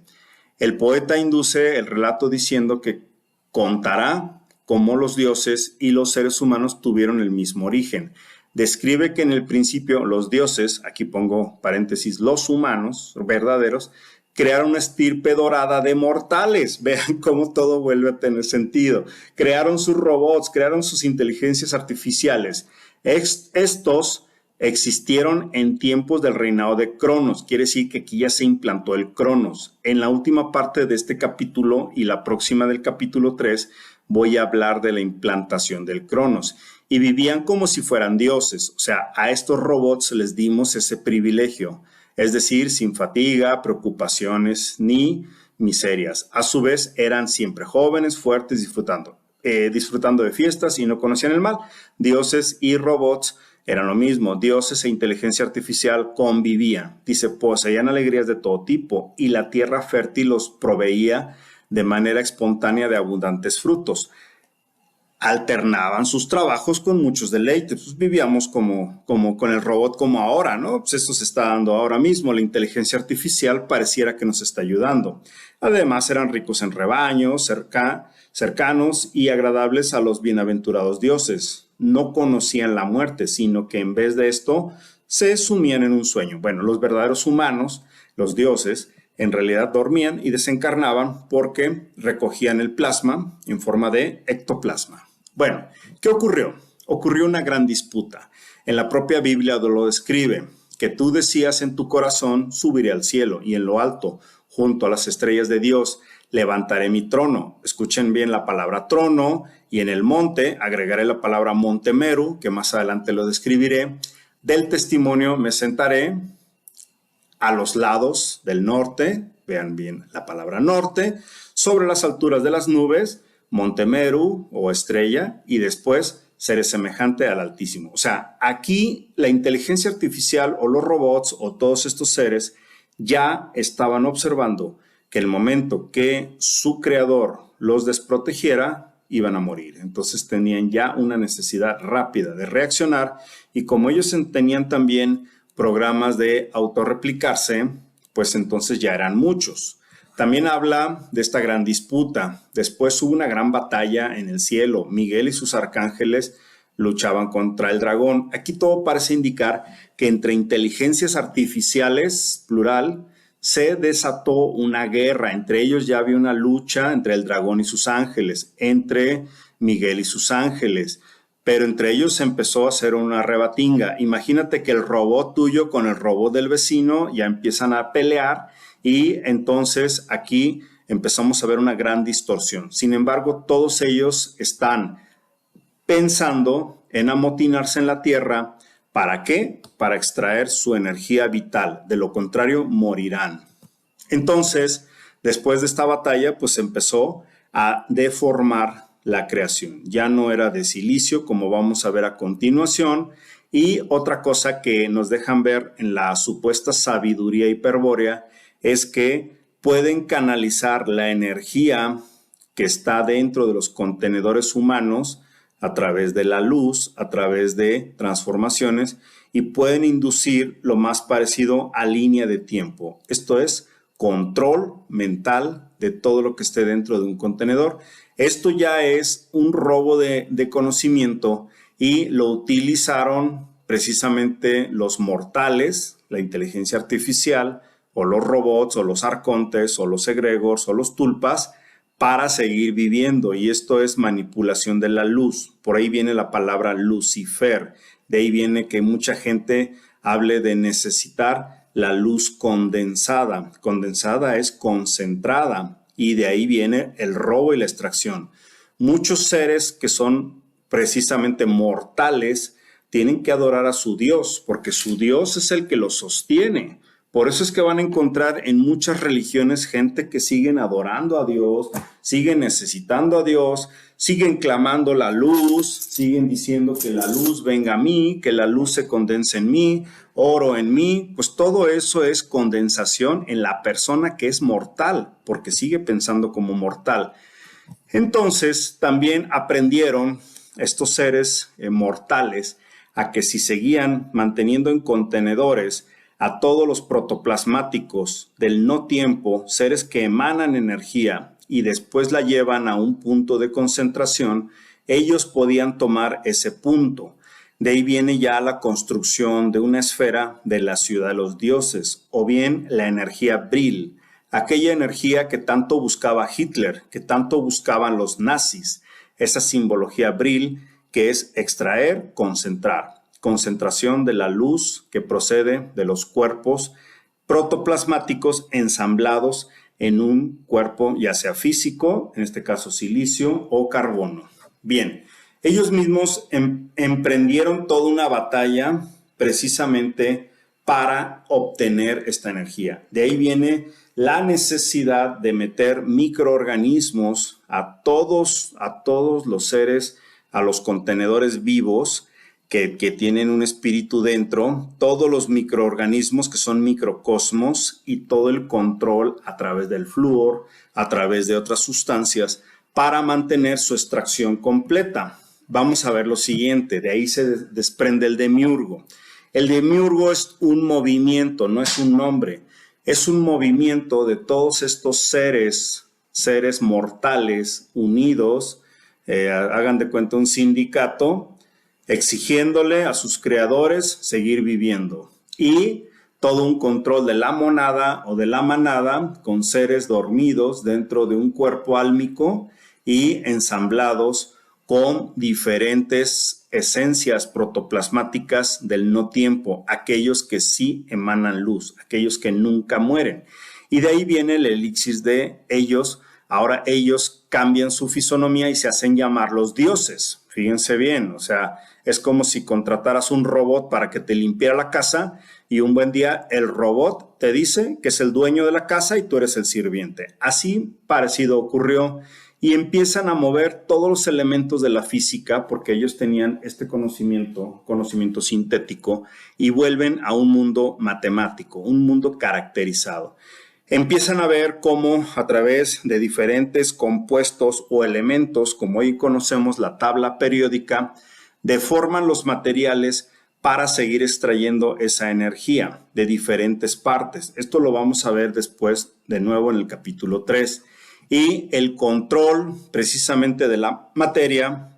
el poeta induce el relato diciendo que contará cómo los dioses y los seres humanos tuvieron el mismo origen. Describe que en el principio los dioses, aquí pongo paréntesis, los humanos verdaderos, crearon una estirpe dorada de mortales. Vean cómo todo vuelve a tener sentido. Crearon sus robots, crearon sus inteligencias artificiales. Estos existieron en tiempos del reinado de Cronos. Quiere decir que aquí ya se implantó el Cronos. En la última parte de este capítulo y la próxima del capítulo 3 voy a hablar de la implantación del Cronos. Y vivían como si fueran dioses. O sea, a estos robots les dimos ese privilegio. Es decir, sin fatiga, preocupaciones ni miserias. A su vez, eran siempre jóvenes, fuertes, disfrutando de fiestas y no conocían el mal. Dioses y robots eran lo mismo. Dioses e inteligencia artificial convivían. Dice, poseían alegrías de todo tipo y la tierra fértil los proveía de manera espontánea de abundantes frutos. Alternaban sus trabajos con muchos deleites. Pues vivíamos como con el robot como ahora, ¿no? Pues eso se está dando ahora mismo. La inteligencia artificial pareciera que nos está ayudando. Además, eran ricos en rebaños, cercanos y agradables a los bienaventurados dioses. No conocían la muerte, sino que en vez de esto se sumían en un sueño. Bueno, los verdaderos humanos, los dioses, en realidad dormían y desencarnaban porque recogían el plasma en forma de ectoplasma. Bueno, ¿qué ocurrió? Ocurrió una gran disputa. En la propia Biblia lo describe, que tú decías en tu corazón, subiré al cielo, y en lo alto, junto a las estrellas de Dios, levantaré mi trono. Escuchen bien la palabra trono, y en el monte agregaré la palabra monte Meru, que más adelante lo describiré. Del testimonio me sentaré a los lados del norte, vean bien la palabra norte, sobre las alturas de las nubes, monte Meru o estrella, y después seré semejante al Altísimo. O sea, aquí la inteligencia artificial o los robots o todos estos seres ya estaban observando que el momento que su creador los desprotegiera, iban a morir. Entonces tenían ya una necesidad rápida de reaccionar, y como ellos tenían también programas de autorreplicarse, pues entonces ya eran muchos. También habla de esta gran disputa. Después hubo una gran batalla en el cielo. Miguel y sus arcángeles luchaban contra el dragón. Aquí todo parece indicar que entre inteligencias artificiales, plural, se desató una guerra. Entre ellos ya había una lucha entre el dragón y sus ángeles, entre Miguel y sus ángeles. Pero entre ellos se empezó a hacer una rebatinga. Imagínate que el robot tuyo con el robot del vecino ya empiezan a pelear, y entonces aquí empezamos a ver una gran distorsión. Sin embargo, todos ellos están pensando en amotinarse en la tierra. ¿Para qué? Para extraer su energía vital. De lo contrario, morirán. Entonces, después de esta batalla, pues empezó a deformar la creación. Ya no era de silicio, como vamos a ver a continuación. Y otra cosa que nos dejan ver en la supuesta sabiduría hiperbórea es que pueden canalizar la energía que está dentro de los contenedores humanos a través de la luz, a través de transformaciones, y pueden inducir lo más parecido a línea de tiempo. Esto es control mental de todo lo que esté dentro de un contenedor. Esto ya es un robo de conocimiento, y lo utilizaron precisamente los mortales, la inteligencia artificial, o los robots, o los arcontes, o los egregores, o los tulpas, para seguir viviendo. Y esto es manipulación de la luz. Por ahí viene la palabra Lucifer. De ahí viene que mucha gente hable de necesitar la luz condensada. Condensada es concentrada, y de ahí viene el robo y la extracción. Muchos seres que son precisamente mortales tienen que adorar a su Dios, porque su Dios es el que los sostiene. Por eso es que van a encontrar en muchas religiones gente que siguen adorando a Dios, siguen necesitando a Dios, siguen clamando la luz, siguen diciendo que la luz venga a mí, que la luz se condense en mí, oro en mí. Pues todo eso es condensación en la persona que es mortal, porque sigue pensando como mortal. Entonces también aprendieron estos seres mortales a que si seguían manteniendo en contenedores a todos los protoplasmáticos del no tiempo, seres que emanan energía y después la llevan a un punto de concentración, ellos podían tomar ese punto. De ahí viene ya la construcción de una esfera de la ciudad de los dioses, o bien la energía Brill, aquella energía que tanto buscaba Hitler, que tanto buscaban los nazis, esa simbología Brill que es extraer, concentrar. Concentración de la luz que procede de los cuerpos protoplasmáticos ensamblados en un cuerpo ya sea físico, en este caso silicio o carbono. Bien, ellos mismos emprendieron toda una batalla precisamente para obtener esta energía. De ahí viene la necesidad de meter microorganismos a todos los seres, a los contenedores vivos, que tienen un espíritu dentro, todos los microorganismos que son microcosmos, y todo el control a través del flúor, a través de otras sustancias, para mantener su extracción completa. Vamos a ver lo siguiente, de ahí se desprende el demiurgo. El demiurgo es un movimiento, no es un nombre, es un movimiento de todos estos seres mortales unidos, hagan de cuenta un sindicato, exigiéndole a sus creadores seguir viviendo. Y todo un control de la monada o de la manada con seres dormidos dentro de un cuerpo álmico y ensamblados con diferentes esencias protoplasmáticas del no tiempo, aquellos que sí emanan luz, aquellos que nunca mueren. Y de ahí viene el elixir de ellos. Ahora ellos cambian su fisonomía y se hacen llamar los dioses. Fíjense bien, o sea, es como si contrataras un robot para que te limpiara la casa y un buen día el robot te dice que es el dueño de la casa y tú eres el sirviente. Así parecido ocurrió y empiezan a mover todos los elementos de la física porque ellos tenían este conocimiento sintético y vuelven a un mundo matemático, un mundo caracterizado. Empiezan a ver cómo a través de diferentes compuestos o elementos, como hoy conocemos la tabla periódica, deforman los materiales para seguir extrayendo esa energía de diferentes partes. Esto lo vamos a ver después de nuevo en el capítulo 3. Y el control precisamente de la materia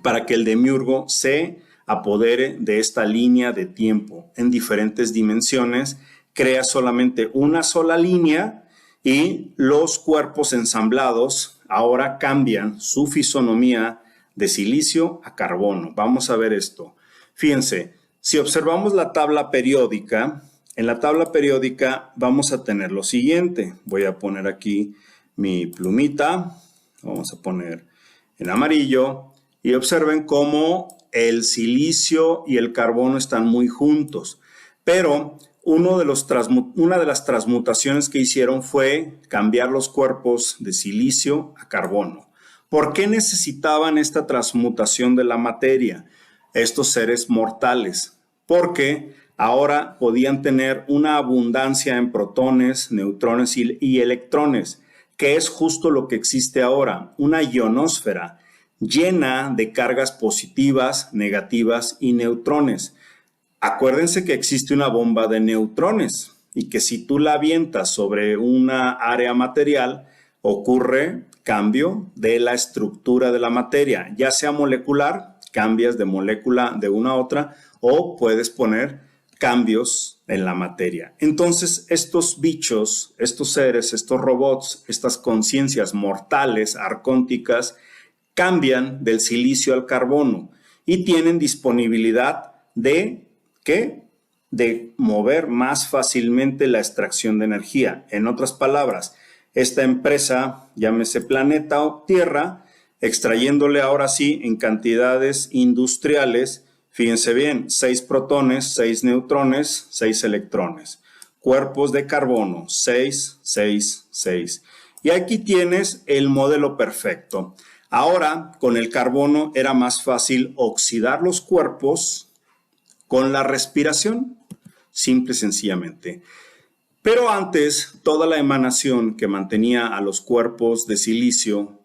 para que el demiurgo se apodere de esta línea de tiempo en diferentes dimensiones, crea solamente una sola línea y los cuerpos ensamblados ahora cambian su fisonomía de silicio a carbono. Vamos a ver esto. Fíjense, si observamos la tabla periódica, en la tabla periódica vamos a tener lo siguiente. Voy a poner aquí mi plumita, vamos a poner en amarillo y observen cómo el silicio y el carbono están muy juntos. Pero una de las transmutaciones que hicieron fue cambiar los cuerpos de silicio a carbono. ¿Por qué necesitaban esta transmutación de la materia estos seres mortales? Porque ahora podían tener una abundancia en protones, neutrones y electrones, que es justo lo que existe ahora, una ionosfera llena de cargas positivas, negativas y neutrones. Acuérdense que existe una bomba de neutrones y que si tú la avientas sobre una área material, ocurre cambio de la estructura de la materia, ya sea molecular, cambias de molécula de una a otra, o puedes poner cambios en la materia. Entonces, estos bichos, estos seres, estos robots, estas conciencias mortales, arcónticas, cambian del silicio al carbono y tienen disponibilidad de ¿qué? De mover más fácilmente la extracción de energía. En otras palabras, esta empresa, llámese Planeta o Tierra, extrayéndole ahora sí en cantidades industriales, fíjense bien, 6 protones, 6 neutrones, 6 electrones. Cuerpos de carbono, 6, 6, 6. Y aquí tienes el modelo perfecto. Ahora, con el carbono era más fácil oxidar los cuerpos con la respiración, simple y sencillamente. Pero antes, toda la emanación que mantenía a los cuerpos de silicio,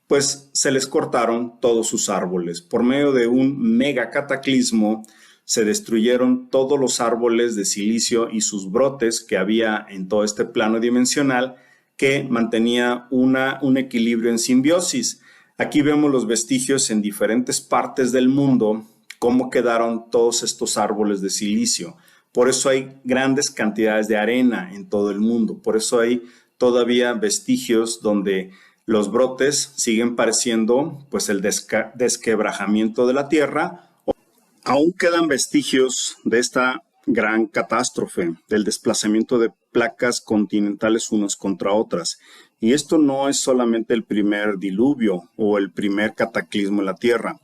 pues se les cortaron todos sus árboles. Por medio de un mega cataclismo, se destruyeron todos los árboles de silicio y sus brotes que había en todo este plano dimensional que mantenía un equilibrio en simbiosis. Aquí vemos los vestigios en diferentes partes del mundo, cómo quedaron todos estos árboles de silicio. Por eso hay grandes cantidades de arena en todo el mundo. Por eso hay todavía vestigios donde los brotes siguen pareciendo pues el desquebrajamiento de la tierra. Aún quedan vestigios de esta gran catástrofe, del desplazamiento de placas continentales unas contra otras. Y esto no es solamente el primer diluvio o el primer cataclismo en la Tierra.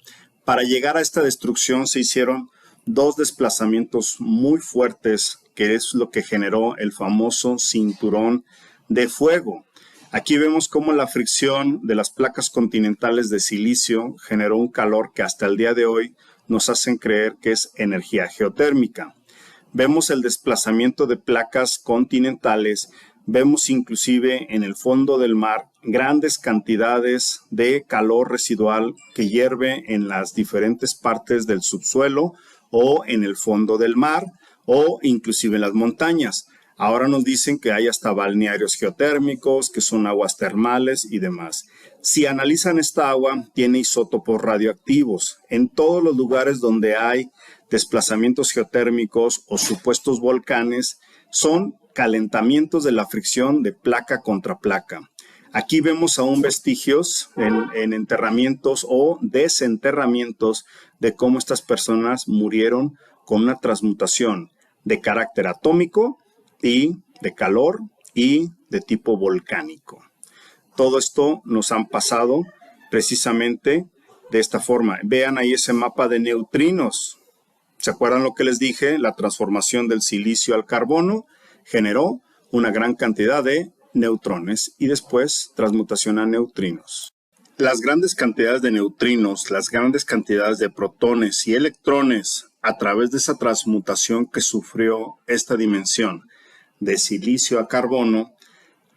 Para llegar a esta destrucción se hicieron 2 desplazamientos muy fuertes, que es lo que generó el famoso cinturón de fuego. Aquí vemos cómo la fricción de las placas continentales de silicio generó un calor que hasta el día de hoy nos hacen creer que es energía geotérmica. Vemos el desplazamiento de placas continentales, vemos inclusive en el fondo del mar grandes cantidades de calor residual que hierve en las diferentes partes del subsuelo o en el fondo del mar o inclusive en las montañas. Ahora nos dicen que hay hasta balnearios geotérmicos, que son aguas termales y demás. Si analizan esta agua, tiene isótopos radioactivos. En todos los lugares donde hay desplazamientos geotérmicos o supuestos volcanes, son calentamientos de la fricción de placa contra placa. Aquí vemos aún vestigios en enterramientos o desenterramientos de cómo estas personas murieron con una transmutación de carácter atómico y de calor y de tipo volcánico. Todo esto nos han pasado precisamente de esta forma. Vean ahí ese mapa de neutrinos. ¿Se acuerdan lo que les dije? La transformación del silicio al carbono generó una gran cantidad de neutrones y después transmutación a neutrinos. Las grandes cantidades de neutrinos, las grandes cantidades de protones y electrones a través de esa transmutación que sufrió esta dimensión de silicio a carbono,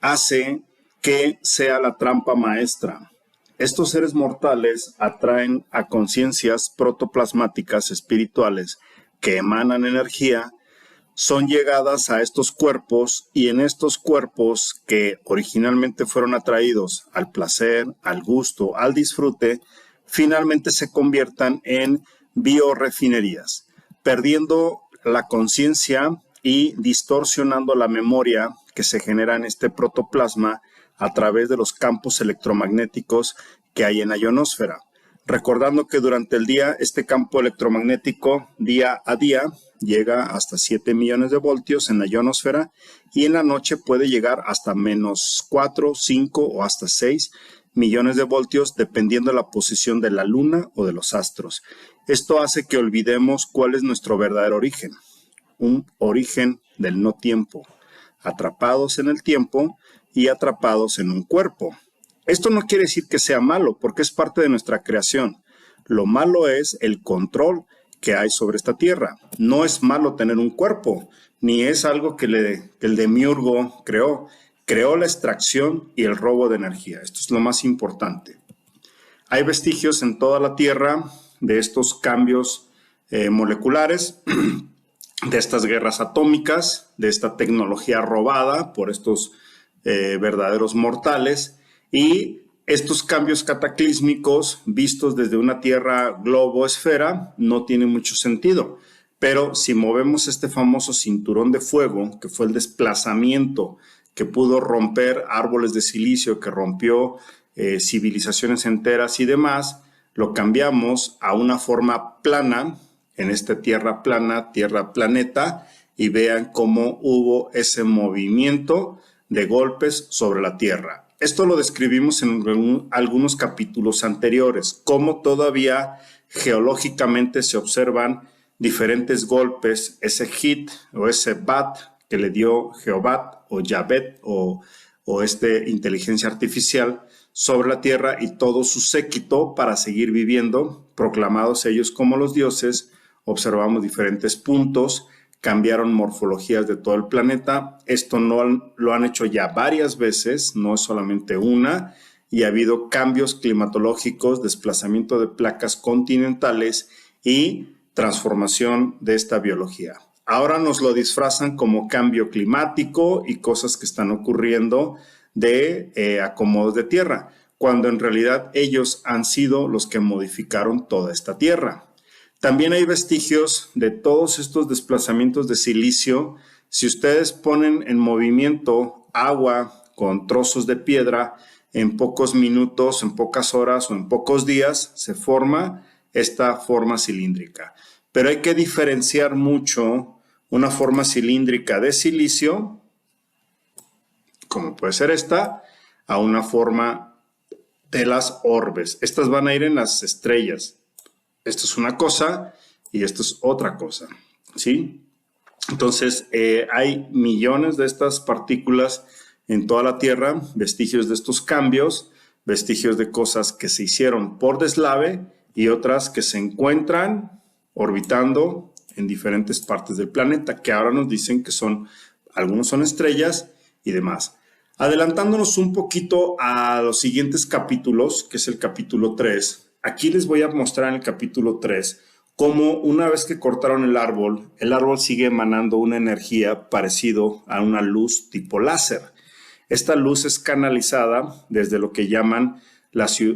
hace que sea la trampa maestra. Estos seres mortales atraen a conciencias protoplasmáticas espirituales que emanan energía, son llegadas a estos cuerpos y en estos cuerpos que originalmente fueron atraídos al placer, al gusto, al disfrute, finalmente se conviertan en biorefinerías, perdiendo la conciencia y distorsionando la memoria que se genera en este protoplasma a través de los campos electromagnéticos que hay en la ionosfera. Recordando que durante el día este campo electromagnético día a día llega hasta 7 millones de voltios en la ionosfera y en la noche puede llegar hasta menos 4, 5 o hasta 6 millones de voltios dependiendo de la posición de la luna o de los astros. Esto hace que olvidemos cuál es nuestro verdadero origen. Un origen del no tiempo, atrapados en el tiempo y atrapados en un cuerpo. Esto no quiere decir que sea malo, porque es parte de nuestra creación. Lo malo es el control que hay sobre esta tierra. No es malo tener un cuerpo, ni es algo que el demiurgo creó. Creó la extracción y el robo de energía. Esto es lo más importante. Hay vestigios en toda la tierra de estos cambios moleculares, de estas guerras atómicas, de esta tecnología robada por estos verdaderos mortales y estos cambios cataclísmicos vistos desde una tierra globo-esfera no tienen mucho sentido. Pero si movemos este famoso cinturón de fuego, que fue el desplazamiento que pudo romper árboles de silicio, que rompió civilizaciones enteras y demás, lo cambiamos a una forma plana, en esta tierra plana, tierra planeta, y vean cómo hubo ese movimiento de golpes sobre la tierra. Esto lo describimos en algunos capítulos anteriores, cómo todavía geológicamente se observan diferentes golpes, ese hit o ese bat que le dio Jehová o Yahvé o inteligencia artificial sobre la tierra y todo su séquito para seguir viviendo, proclamados ellos como los dioses. Observamos diferentes puntos, cambiaron morfologías de todo el planeta. Esto no lo han hecho ya varias veces, no es solamente una, y ha habido cambios climatológicos, desplazamiento de placas continentales y transformación de esta biología. Ahora nos lo disfrazan como cambio climático y cosas que están ocurriendo de acomodos de tierra, cuando en realidad ellos han sido los que modificaron toda esta tierra. También hay vestigios de todos estos desplazamientos de silicio. Si ustedes ponen en movimiento agua con trozos de piedra, en pocos minutos, en pocas horas o en pocos días, se forma esta forma cilíndrica. Pero hay que diferenciar mucho una forma cilíndrica de silicio, como puede ser esta, a una forma de las orbes. Estas van a ir en las estrellas. Esto es una cosa y esto es otra cosa, ¿sí? Entonces, hay millones de estas partículas en toda la Tierra, vestigios de estos cambios, vestigios de cosas que se hicieron por deslave y otras que se encuentran orbitando en diferentes partes del planeta, que ahora nos dicen que algunos son estrellas y demás. Adelantándonos un poquito a los siguientes capítulos, que es el capítulo 3, aquí les voy a mostrar en el capítulo 3 Como una vez que cortaron el árbol sigue emanando una energía parecido a una luz tipo láser. Esta luz es canalizada desde lo que llaman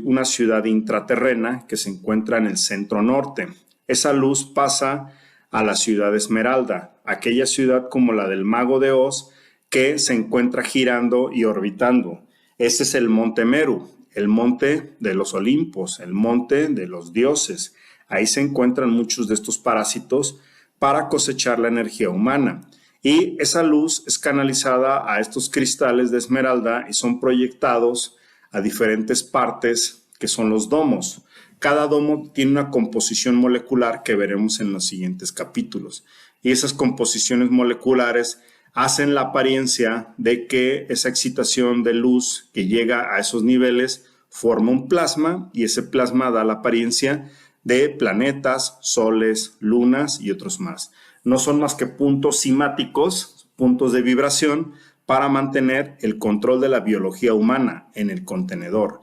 una ciudad intraterrena que se encuentra en el centro norte. Esa luz pasa a la ciudad Esmeralda, aquella ciudad como la del Mago de Oz que se encuentra girando y orbitando. Ese es el Monte Meru, el monte de los Olimpos, el monte de los dioses. Ahí se encuentran muchos de estos parásitos para cosechar la energía humana. Y esa luz es canalizada a estos cristales de esmeralda y son proyectados a diferentes partes que son los domos. Cada domo tiene una composición molecular que veremos en los siguientes capítulos. Y esas composiciones moleculares hacen la apariencia de que esa excitación de luz que llega a esos niveles forma un plasma y ese plasma da la apariencia de planetas, soles, lunas y otros más. No son más que puntos cimáticos, puntos de vibración para mantener el control de la biología humana en el contenedor.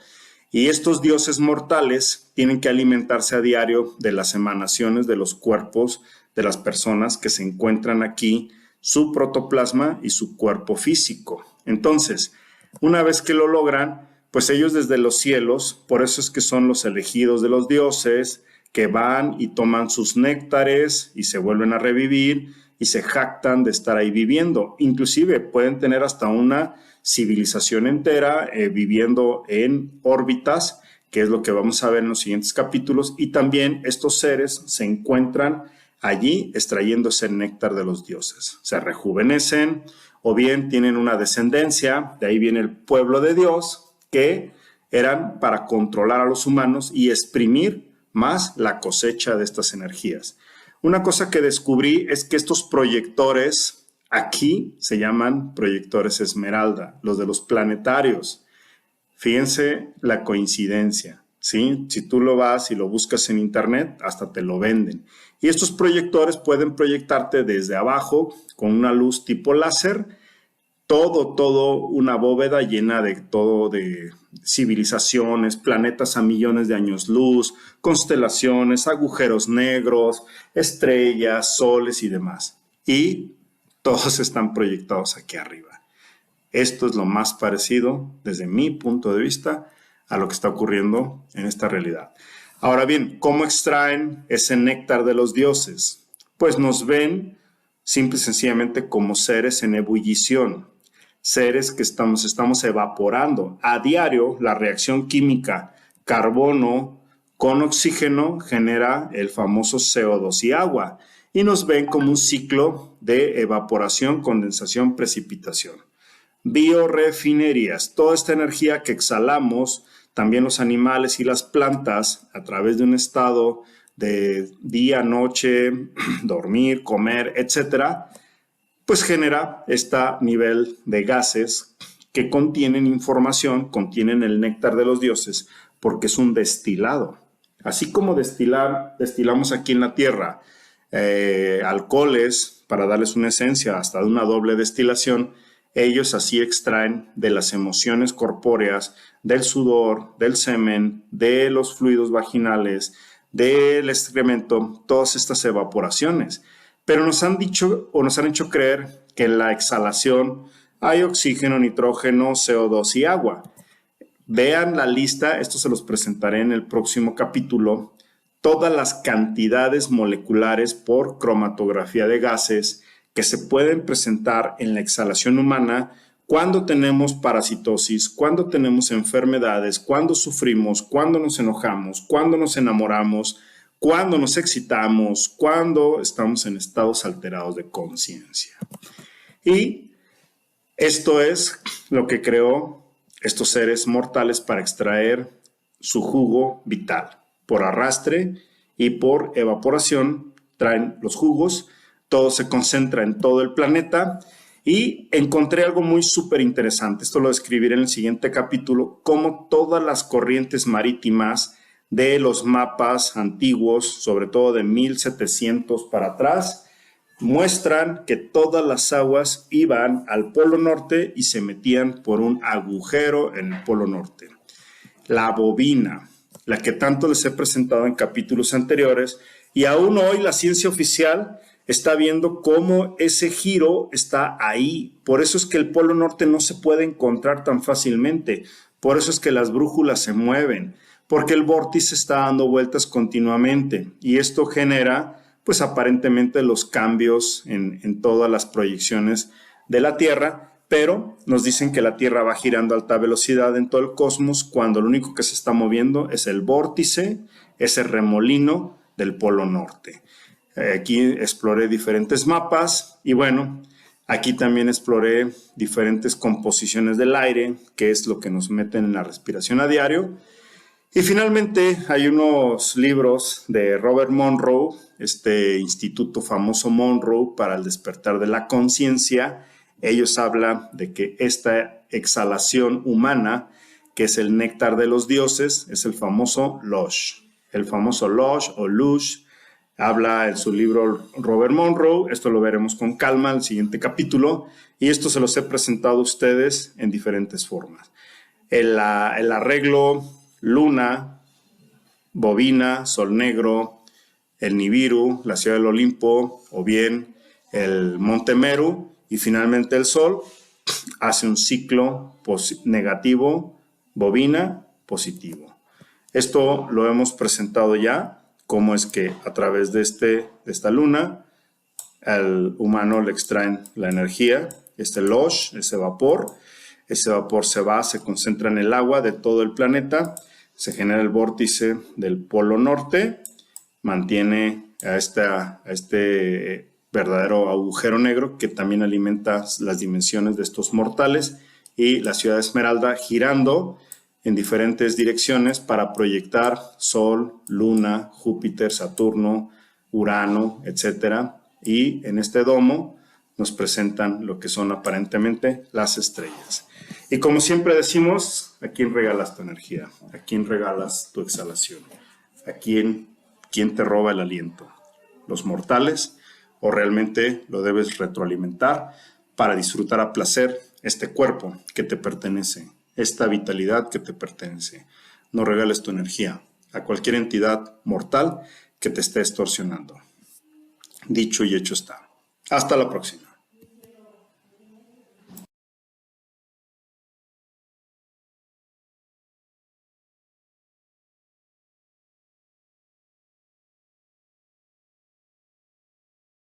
Y estos dioses mortales tienen que alimentarse a diario de las emanaciones de los cuerpos de las personas que se encuentran aquí, su protoplasma y su cuerpo físico. Entonces, una vez que lo logran, pues ellos desde los cielos, por eso es que son los elegidos de los dioses, que van y toman sus néctares y se vuelven a revivir y se jactan de estar ahí viviendo. Inclusive pueden tener hasta una civilización entera viviendo en órbitas, que es lo que vamos a ver en los siguientes capítulos, y también estos seres se encuentran allí extrayendo ese néctar de los dioses. Se rejuvenecen o bien tienen una descendencia, de ahí viene el pueblo de Dios, que eran para controlar a los humanos y exprimir más la cosecha de estas energías. Una cosa que descubrí es que estos proyectores aquí se llaman proyectores esmeralda, los de los planetarios. Fíjense la coincidencia, ¿sí? Si tú lo vas y lo buscas en internet, hasta te lo venden. Y estos proyectores pueden proyectarte desde abajo con una luz tipo láser, todo una bóveda llena de civilizaciones, planetas a millones de años luz, constelaciones, agujeros negros, estrellas, soles y demás. Y todos están proyectados aquí arriba. Esto es lo más parecido, desde mi punto de vista, a lo que está ocurriendo en esta realidad. Ahora bien, ¿cómo extraen ese néctar de los dioses? Pues nos ven simple y sencillamente como seres en ebullición, seres que estamos evaporando. A diario, la reacción química carbono con oxígeno genera el famoso CO2 y agua, y nos ven como un ciclo de evaporación, condensación, precipitación. Biorefinerías, toda esta energía que exhalamos, también los animales y las plantas, a través de un estado de día, noche, dormir, comer, etcétera, pues genera este nivel de gases que contienen información, contienen el néctar de los dioses, porque es un destilado. Así como destilamos aquí en la Tierra alcoholes para darles una esencia, hasta de una doble destilación, ellos así extraen de las emociones corpóreas, del sudor, del semen, de los fluidos vaginales, del excremento, todas estas evaporaciones. Pero nos han dicho o nos han hecho creer que en la exhalación hay oxígeno, nitrógeno, CO2 y agua. Vean la lista, esto se los presentaré en el próximo capítulo, todas las cantidades moleculares por cromatografía de gases que se pueden presentar en la exhalación humana cuando tenemos parasitosis, cuando tenemos enfermedades, cuando sufrimos, cuando nos enojamos, cuando nos enamoramos, cuando nos excitamos, cuando estamos en estados alterados de conciencia. Y esto es lo que creó estos seres mortales para extraer su jugo vital. Por arrastre y por evaporación traen los jugos, todo se concentra en todo el planeta y encontré algo muy súper interesante. Esto lo describiré en el siguiente capítulo, cómo todas las corrientes marítimas de los mapas antiguos, sobre todo de 1700 para atrás, muestran que todas las aguas iban al Polo Norte y se metían por un agujero en el Polo Norte. La bobina, la que tanto les he presentado en capítulos anteriores, Y aún hoy la ciencia oficial está viendo cómo ese giro está ahí. Por eso es que el Polo Norte no se puede encontrar tan fácilmente. Por eso es que las brújulas se mueven, porque el vórtice está dando vueltas continuamente y esto genera, pues aparentemente, los cambios en todas las proyecciones de la Tierra, pero nos dicen que la Tierra va girando a alta velocidad en todo el cosmos cuando lo único que se está moviendo es el vórtice, ese remolino del Polo Norte. Aquí exploré diferentes mapas y bueno, aquí también exploré diferentes composiciones del aire, que es lo que nos meten en la respiración a diario. Y finalmente hay unos libros de Robert Monroe, este instituto famoso Monroe para el despertar de la conciencia. Ellos hablan de que esta exhalación humana, que es el néctar de los dioses, es el famoso Lush. El famoso Lush o Lush. Habla en su libro Robert Monroe, esto lo veremos con calma en el siguiente capítulo, y esto se los he presentado a ustedes en diferentes formas. El arreglo Luna, Bobina, Sol Negro, el Nibiru, la ciudad del Olimpo, o bien el Monte Meru, y finalmente el Sol, hace un ciclo negativo, Bobina, positivo. Esto lo hemos presentado ya, cómo es que a través de esta luna al humano le extraen la energía, este Lush, ese vapor se concentra en el agua de todo el planeta, se genera el vórtice del polo norte, mantiene a este verdadero agujero negro que también alimenta las dimensiones de estos mortales y la ciudad de Esmeralda girando en diferentes direcciones para proyectar Sol, Luna, Júpiter, Saturno, Urano, etc. Y en este domo nos presentan lo que son aparentemente las estrellas. Y como siempre decimos, ¿a quién regalas tu energía? ¿A quién regalas tu exhalación? ¿A quién te roba el aliento? ¿Los mortales? ¿O realmente lo debes retroalimentar para disfrutar a placer este cuerpo que te pertenece? Esta vitalidad que te pertenece. No regales tu energía a cualquier entidad mortal que te esté extorsionando. Dicho y hecho está. Hasta la próxima.